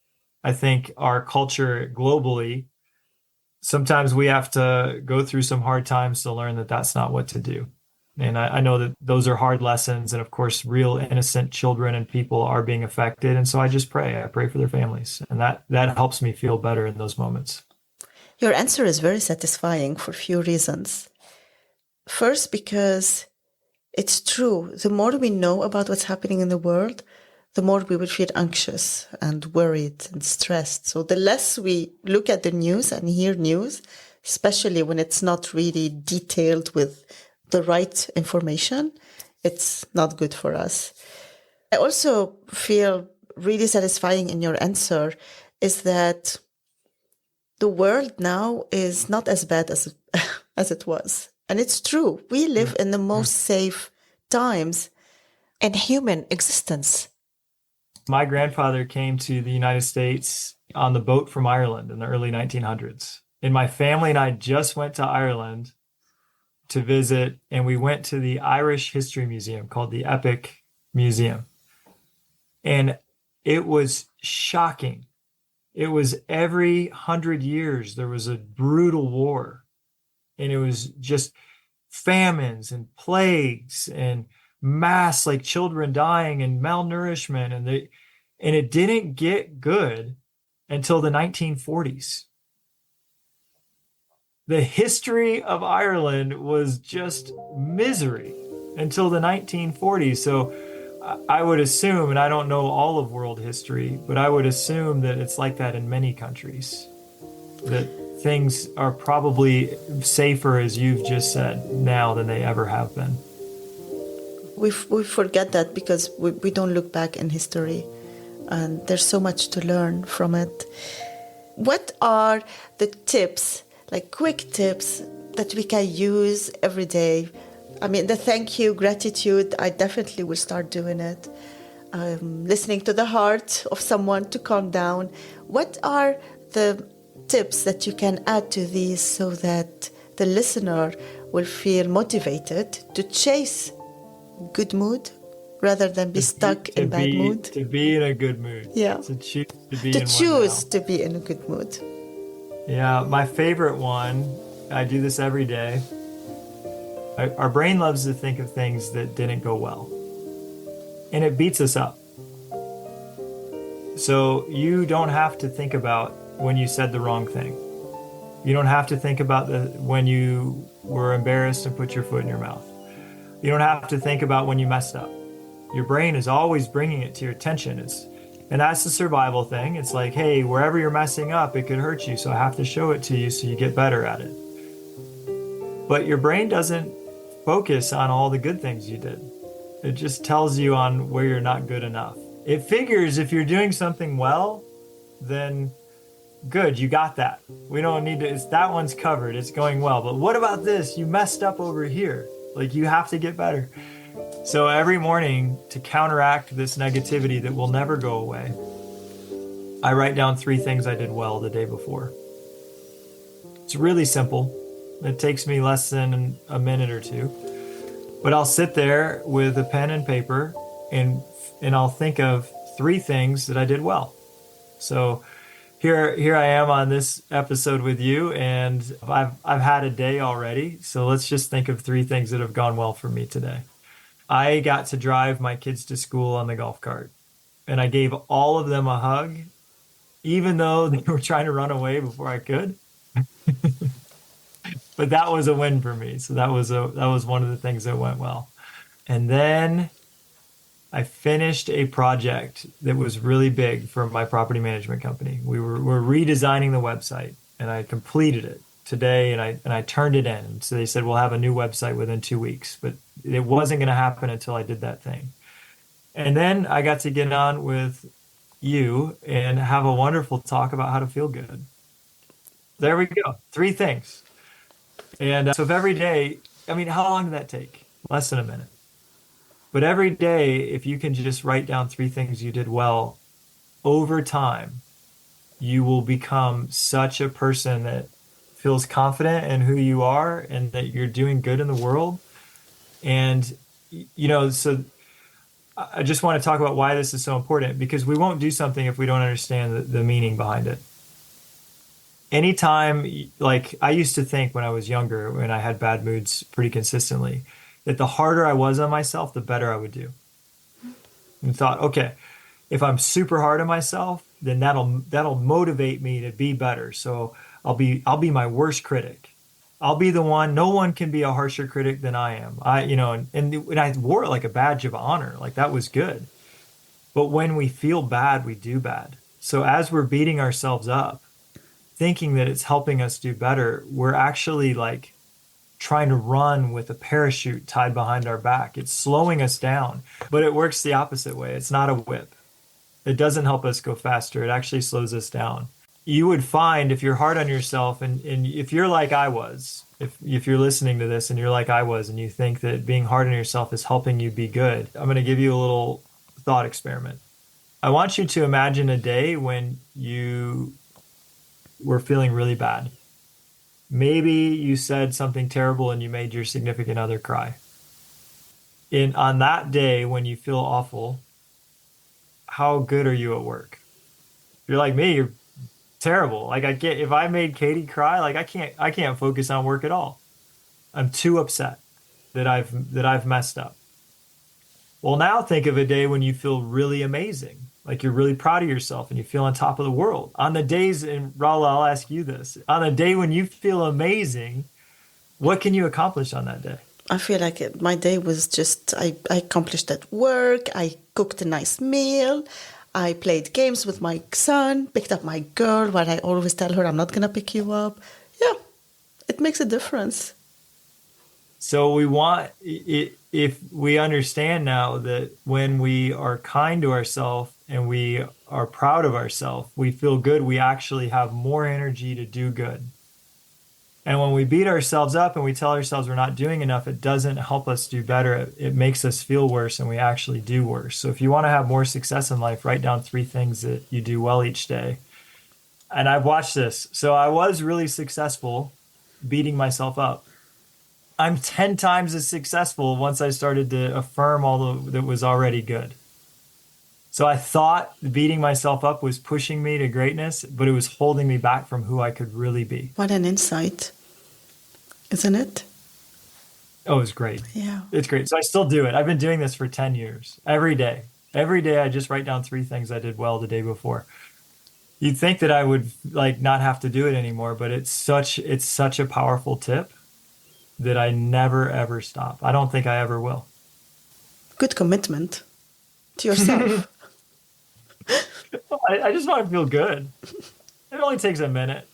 Speaker 2: I think our culture globally, sometimes we have to go through some hard times to learn that that's not what to do. And I know that those are hard lessons. And of course, real innocent children and people are being affected. And so I just pray. I pray for their families. And that helps me feel better in those moments.
Speaker 3: Your answer is very satisfying for a few reasons. First, because it's true. The more we know about what's happening in the world, the more we will feel anxious and worried and stressed. So the less we look at the news and hear news, especially when it's not really detailed with the right information, it's not good for us. I also feel really satisfying in your answer is that the world now is not as bad as it was. And it's true. We live in the most safe times
Speaker 1: in human existence.
Speaker 2: My grandfather came to the United States on the boat from Ireland in the early 1900s. And my family and I just went to Ireland to visit, and we went to the Irish History Museum called the Epic Museum. And it was shocking. It was every 100 years there was a brutal war. And it was just famines and plagues and mass, like, children dying and malnourishment. And it didn't get good until the 1940s. The history of Ireland was just misery until the 1940s. So I would assume, and I don't know all of world history, but I would assume that it's like that in many countries, that things are probably safer, as you've just said, now than they ever have been.
Speaker 3: We forget that because we don't look back in history, and there's so much to learn from it. What are the tips, like quick tips, that we can use every day? I mean, the thank you, gratitude, I definitely will start doing it. Listening to the heart of someone to calm down. What are the tips that you can add to these so that the listener will feel motivated to chase good mood rather than be stuck in bad mood.
Speaker 2: To be in a good mood.
Speaker 3: Yeah.
Speaker 2: To choose to be
Speaker 3: To
Speaker 2: in
Speaker 3: choose
Speaker 2: one
Speaker 3: to be in a good mood.
Speaker 2: now. Yeah, my favorite one, I do this every day. Our brain loves to think of things that didn't go well. And it beats us up. So you don't have to think about when you said the wrong thing. You don't have to think about when you were embarrassed and put your foot in your mouth. You don't have to think about when you messed up. Your brain is always bringing it to your attention. And that's the survival thing. It's like, hey, wherever you're messing up, it could hurt you. So I have to show it to you so you get better at it. But your brain doesn't focus on all the good things you did. It just tells you on where you're not good enough. It figures if you're doing something well, then good, you got that. We don't need to, that one's covered, it's going well. But what about this? You messed up over here. Like, you have to get better. So every morning, to counteract this negativity that will never go away, I write down 3 things I did well the day before. It's really simple. It takes me less than a minute or 2. But I'll sit there with a pen and paper and I'll think of 3 things that I did well. So here I am on this episode with you, and I've had a day already. So let's just think of 3 things that have gone well for me today. I got to drive my kids to school on the golf cart, and I gave all of them a hug, even though they were trying to run away before I could. But that was a win for me. So that was one of the things that went well. And then I finished a project that was really big for my property management company. We're redesigning the website, and I completed it today, and I turned it in. So they said we'll have a new website within 2 weeks, but it wasn't going to happen until I did that thing. And then I got to get on with you and have a wonderful talk about how to feel good. There we go. 3 things. And so if every day, I mean, how long did that take? Less than a minute. But every day, if you can just write down 3 things you did well, over time, you will become such a person that feels confident in who you are and that you're doing good in the world. And, so I just want to talk about why this is so important, because we won't do something if we don't understand the meaning behind it. Anytime, like I used to think when I was younger, when I had bad moods pretty consistently, that the harder I was on myself, the better I would do. And thought, okay, if I'm super hard on myself, then that'll motivate me to be better. So I'll be my worst critic. I'll be the one. No one can be a harsher critic than I am. And I wore it like a badge of honor. Like, that was good. But when we feel bad, we do bad. So as we're beating ourselves up, thinking that it's helping us do better, we're actually like trying to run with a parachute tied behind our back. It's slowing us down, but it works the opposite way. It's not a whip. It doesn't help us go faster. It actually slows us down. You would find if you're hard on yourself, and if you're like I was, if you're listening to this and you're like I was, and you think that being hard on yourself is helping you be good, I'm going to give you a little thought experiment. I want you to imagine a day when you were feeling really bad. Maybe you said something terrible and you made your significant other cry. On that day when you feel awful, how good are you at work? If you're like me, you're terrible. Like, if I made Katie cry, like I can't focus on work at all. I'm too upset that I've messed up. Well, now think of a day when you feel really amazing. Like, you're really proud of yourself and you feel on top of the world. On the days, and Raul, I'll ask you this, on a day when you feel amazing, what can you accomplish on that day?
Speaker 3: I feel like my day was just, I accomplished at work, I cooked a nice meal, I played games with my son, picked up my girl, where I always tell her I'm not going to pick you up. Yeah, it makes a difference.
Speaker 2: So we want, if we understand now that when we are kind to ourselves and we are proud of ourselves, we feel good, we actually have more energy to do good. And when we beat ourselves up and we tell ourselves we're not doing enough, it doesn't help us do better. It makes us feel worse, and we actually do worse. So if you want to have more success in life, write down 3 things that you do well each day. And I've watched this. So I was really successful beating myself up. I'm 10 times as successful once I started to affirm all that was already good. So I thought beating myself up was pushing me to greatness, but it was holding me back from who I could really be.
Speaker 3: What an insight, isn't it?
Speaker 2: Oh, it's great.
Speaker 3: Yeah.
Speaker 2: It's great. So I still do it. I've been doing this for 10 years. Every day. Every day I just write down 3 things I did well the day before. You'd think that I would like not have to do it anymore, but it's such a powerful tip that I never ever stop. I don't think I ever will.
Speaker 3: Good commitment to yourself.
Speaker 2: I just want to feel good. It only takes a minute.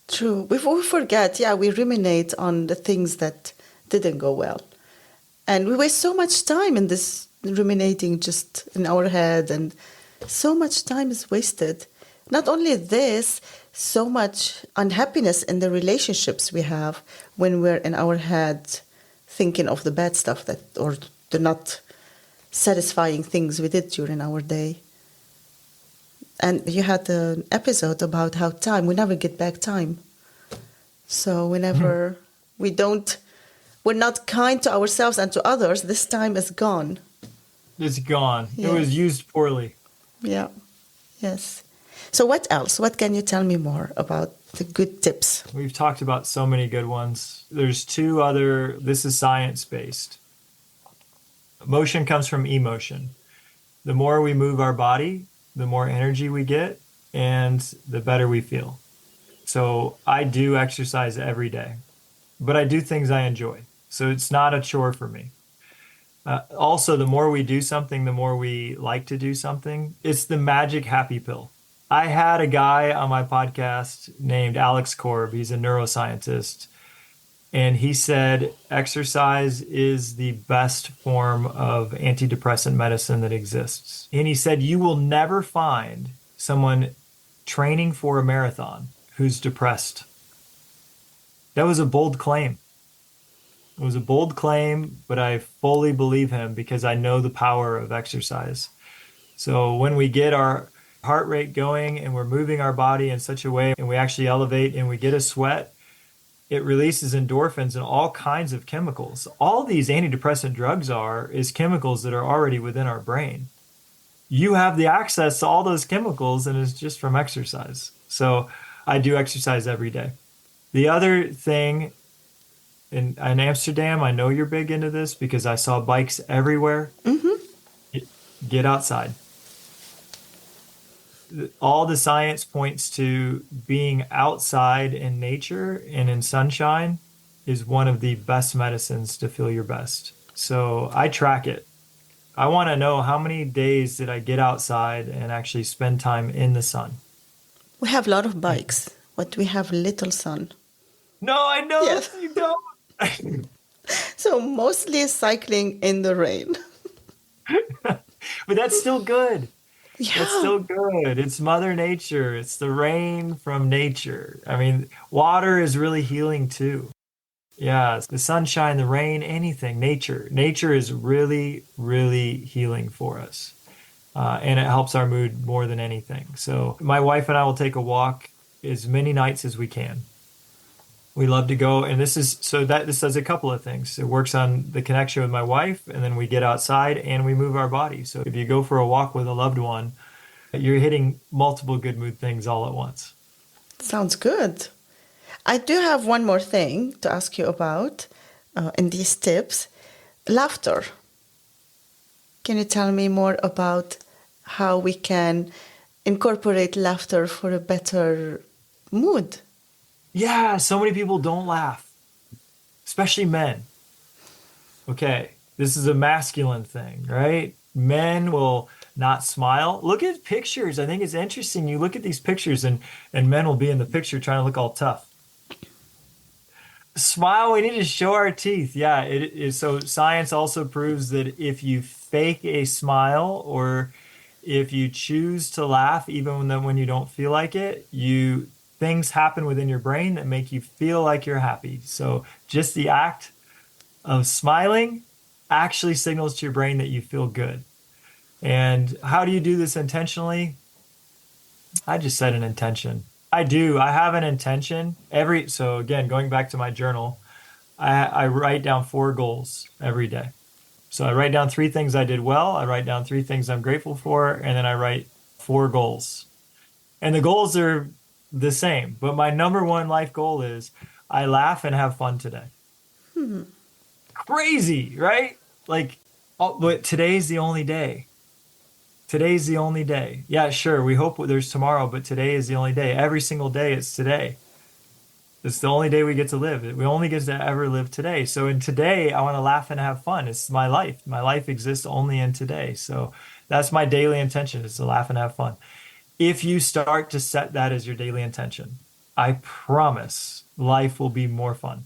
Speaker 3: True. We forget, we ruminate on the things that didn't go well. And we waste so much time in this ruminating just in our head, and so much time is wasted. Not only this, so much unhappiness in the relationships we have when we're in our head thinking of the bad stuff that, or the not satisfying things we did during our day. And you had an episode about how we never get back time. So whenever we're not kind to ourselves and to others, this time is gone.
Speaker 2: It's gone.
Speaker 3: Yes.
Speaker 2: It was used poorly.
Speaker 3: Yeah. Yes. So what else? What can you tell me more about the good tips?
Speaker 2: We've talked about so many good ones. There's 2 other, this is science-based. Motion comes from emotion. The more we move our body, the more energy we get, and the better we feel. So I do exercise every day, but I do things I enjoy. So it's not a chore for me. Also, the more we do something, the more we like to do something. It's the magic happy pill. I had a guy on my podcast named Alex Korb. He's a neuroscientist. And he said exercise is the best form of antidepressant medicine that exists. And he said you will never find someone training for a marathon who's depressed. That was a bold claim. It was a bold claim, but I fully believe him because I know the power of exercise. So when we get our heart rate going and we're moving our body in such a way and we actually elevate and we get a sweat, it releases endorphins and all kinds of chemicals. All these antidepressant drugs is chemicals that are already within our brain. You have the access to all those chemicals and it's just from exercise. So I do exercise every day. The other thing, in Amsterdam, I know you're big into this because I saw bikes everywhere. Mm-hmm. Get outside. All the science points to being outside in nature and in sunshine is one of the best medicines to feel your best. So I track it. I want to know how many days did I get outside and actually spend time in the sun.
Speaker 3: We have a lot of bikes, but we have little sun.
Speaker 2: No, I know.
Speaker 3: Yes.
Speaker 2: You don't.
Speaker 3: So mostly cycling in the rain.
Speaker 2: But that's still good.
Speaker 3: Yeah.
Speaker 2: That's still good. It's Mother Nature. It's the rain from nature. I mean, water is really healing too. Yeah, the sunshine, the rain, anything, nature. Nature is really, really healing for us. And it helps our mood more than anything. So my wife and I will take a walk as many nights as we can. We love to go, and this does a couple of things. It works on the connection with my wife, and then we get outside and we move our body. So if you go for a walk with a loved one, you're hitting multiple good mood things all at once.
Speaker 3: Sounds good. I do have one more thing to ask you about in these tips. Laughter. Can you tell me more about how we can incorporate laughter for a better mood?
Speaker 2: Yeah, so many people don't laugh, especially men. Okay, this is a masculine thing, right? Men will not smile. Look at pictures. I think it's interesting. You look at these pictures and men will be in the picture trying to look all tough. Smile, we need to show our teeth. Yeah, it is. So science also proves that if you fake a smile or if you choose to laugh, even when you don't feel like it, things happen within your brain that make you feel like you're happy. So just the act of smiling actually signals to your brain that you feel good. And how do you do this intentionally? I just set an intention. I have an intention. So again, going back to my journal, I write down 4 goals every day. So I write down 3 things I did well. I write down 3 things I'm grateful for. And then I write 4 goals. And the goals are the same. But my number one life goal is I laugh and have fun today. Crazy, right? Like, but today's the only day. Today's the only day. Yeah, sure. We hope there's tomorrow, but today is the only day. Every single day it's today. It's the only day we get to live. We only get to ever live today. So in today, I want to laugh and have fun. It's my life. My life exists only in today. So that's my daily intention, is to laugh and have fun. If you start to set that as your daily intention, I promise life will be more fun.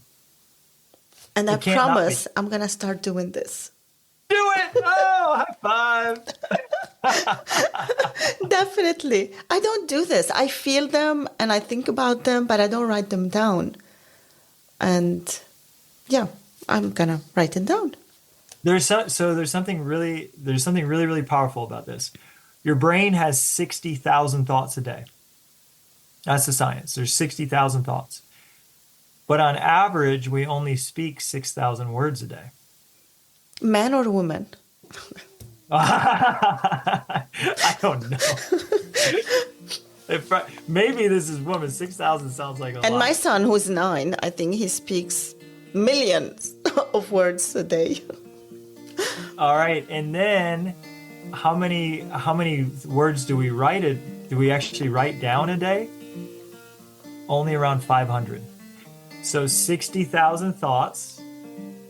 Speaker 3: And I promise I'm going to start doing this.
Speaker 2: Do it! Oh, high five!
Speaker 3: Definitely. I don't do this. I feel them and I think about them, but I don't write them down. And yeah, I'm going to write it down.
Speaker 2: There's something really powerful about this. Your brain has 60,000 thoughts a day. That's the science. There's 60,000 thoughts. But on average, we only speak 6,000 words a day.
Speaker 3: Man or woman?
Speaker 2: I don't know. Maybe this is woman. 6,000 sounds like a lot.
Speaker 3: And my son, who's 9, I think he speaks millions of words a day.
Speaker 2: All right. And then how many words do we do we actually write down a day? Only around 500. So 60,000 thoughts.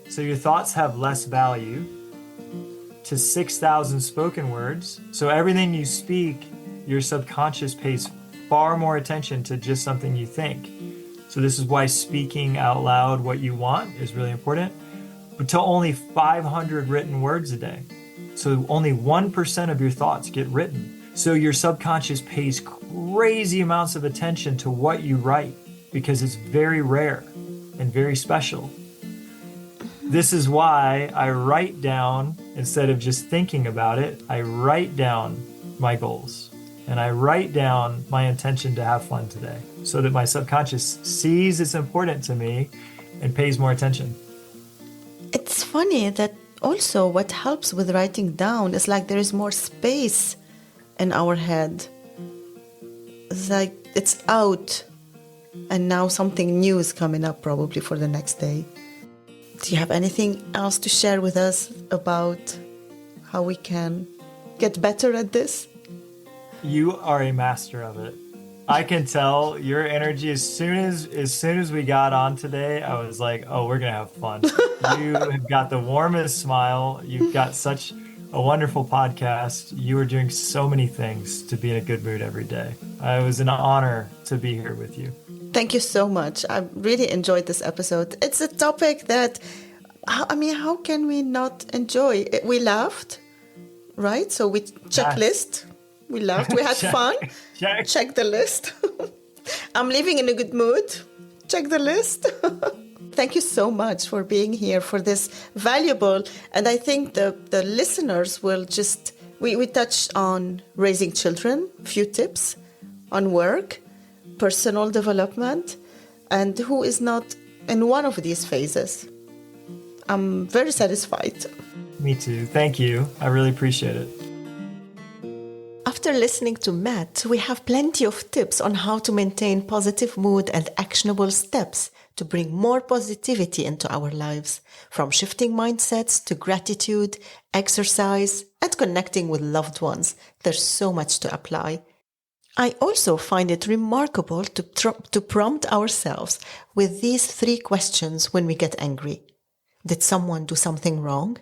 Speaker 2: So your thoughts have less value to 6,000 spoken words. So everything you speak, your subconscious pays far more attention to just something you think. So this is why speaking out loud what you want is really important. But to only 500 written words a day. So only 1% of your thoughts get written. So your subconscious pays crazy amounts of attention to what you write because it's very rare and very special. This is why I write down, instead of just thinking about it, I write down my goals and I write down my intention to have fun today so that my subconscious sees it's important to me and pays more attention.
Speaker 3: It's funny that also what helps with writing down is like there is more space in our head. It's like it's out and now something new is coming up probably for the next day. Do you have anything else to share with us about how we can get better at this?
Speaker 2: You are a master of it. I can tell your energy as soon as we got on today, I was like, oh, we're going to have fun. You have got the warmest smile. You've got such a wonderful podcast. You are doing so many things to be in a good mood every day. It was an honor to be here with you.
Speaker 3: Thank you so much. I really enjoyed this episode. It's a topic that, how can we not enjoy? We laughed, right? So we checklist. We laughed. We had fun. Check the list. I'm living in a good mood. Check the list. Thank you so much for being here for this valuable. And I think the listeners will just, we touched on raising children, few tips on work, personal development, and who is not in one of these phases. I'm very satisfied.
Speaker 2: Me too. Thank you. I really appreciate it.
Speaker 1: After listening to Matt, we have plenty of tips on how to maintain positive mood and actionable steps to bring more positivity into our lives, from shifting mindsets to gratitude, exercise, and connecting with loved ones. There's so much to apply. I also find it remarkable to prompt ourselves with these 3 questions when we get angry. Did someone do something wrong?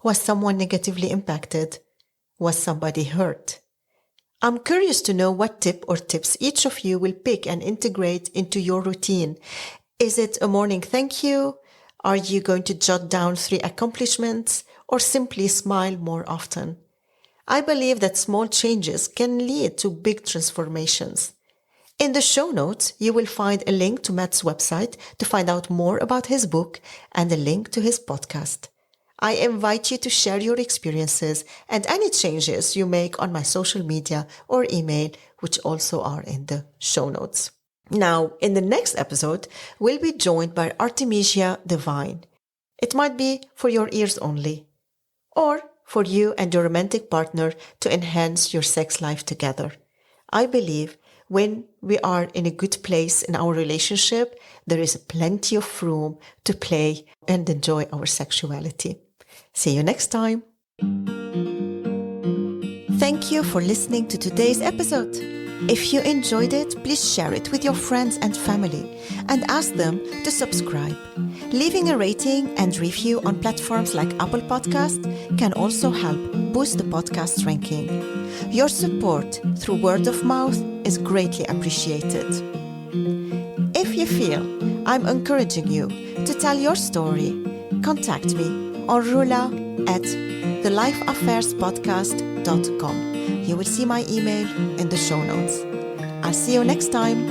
Speaker 1: Was someone negatively impacted? Was somebody hurt? I'm curious to know what tip or tips each of you will pick and integrate into your routine. Is it a morning thank you? Are you going to jot down 3 accomplishments or simply smile more often? I believe that small changes can lead to big transformations. In the show notes, you will find a link to Matt's website to find out more about his book and a link to his podcast. I invite you to share your experiences and any changes you make on my social media or email, which also are in the show notes. Now, in the next episode, we'll be joined by Artemisia Divine. It might be for your ears only, or for you and your romantic partner to enhance your sex life together. I believe when we are in a good place in our relationship, there is plenty of room to play and enjoy our sexuality. See you next time. Thank you for listening to today's episode. If you enjoyed it, please share it with your friends and family and ask them to subscribe. Leaving a rating and review on platforms like Apple Podcast can also help boost the podcast ranking. Your support through word of mouth is greatly appreciated. If you feel I'm encouraging you to tell your story, contact me on rula@thelifeaffairspodcast.com. You will see my email in the show notes. I'll see you next time.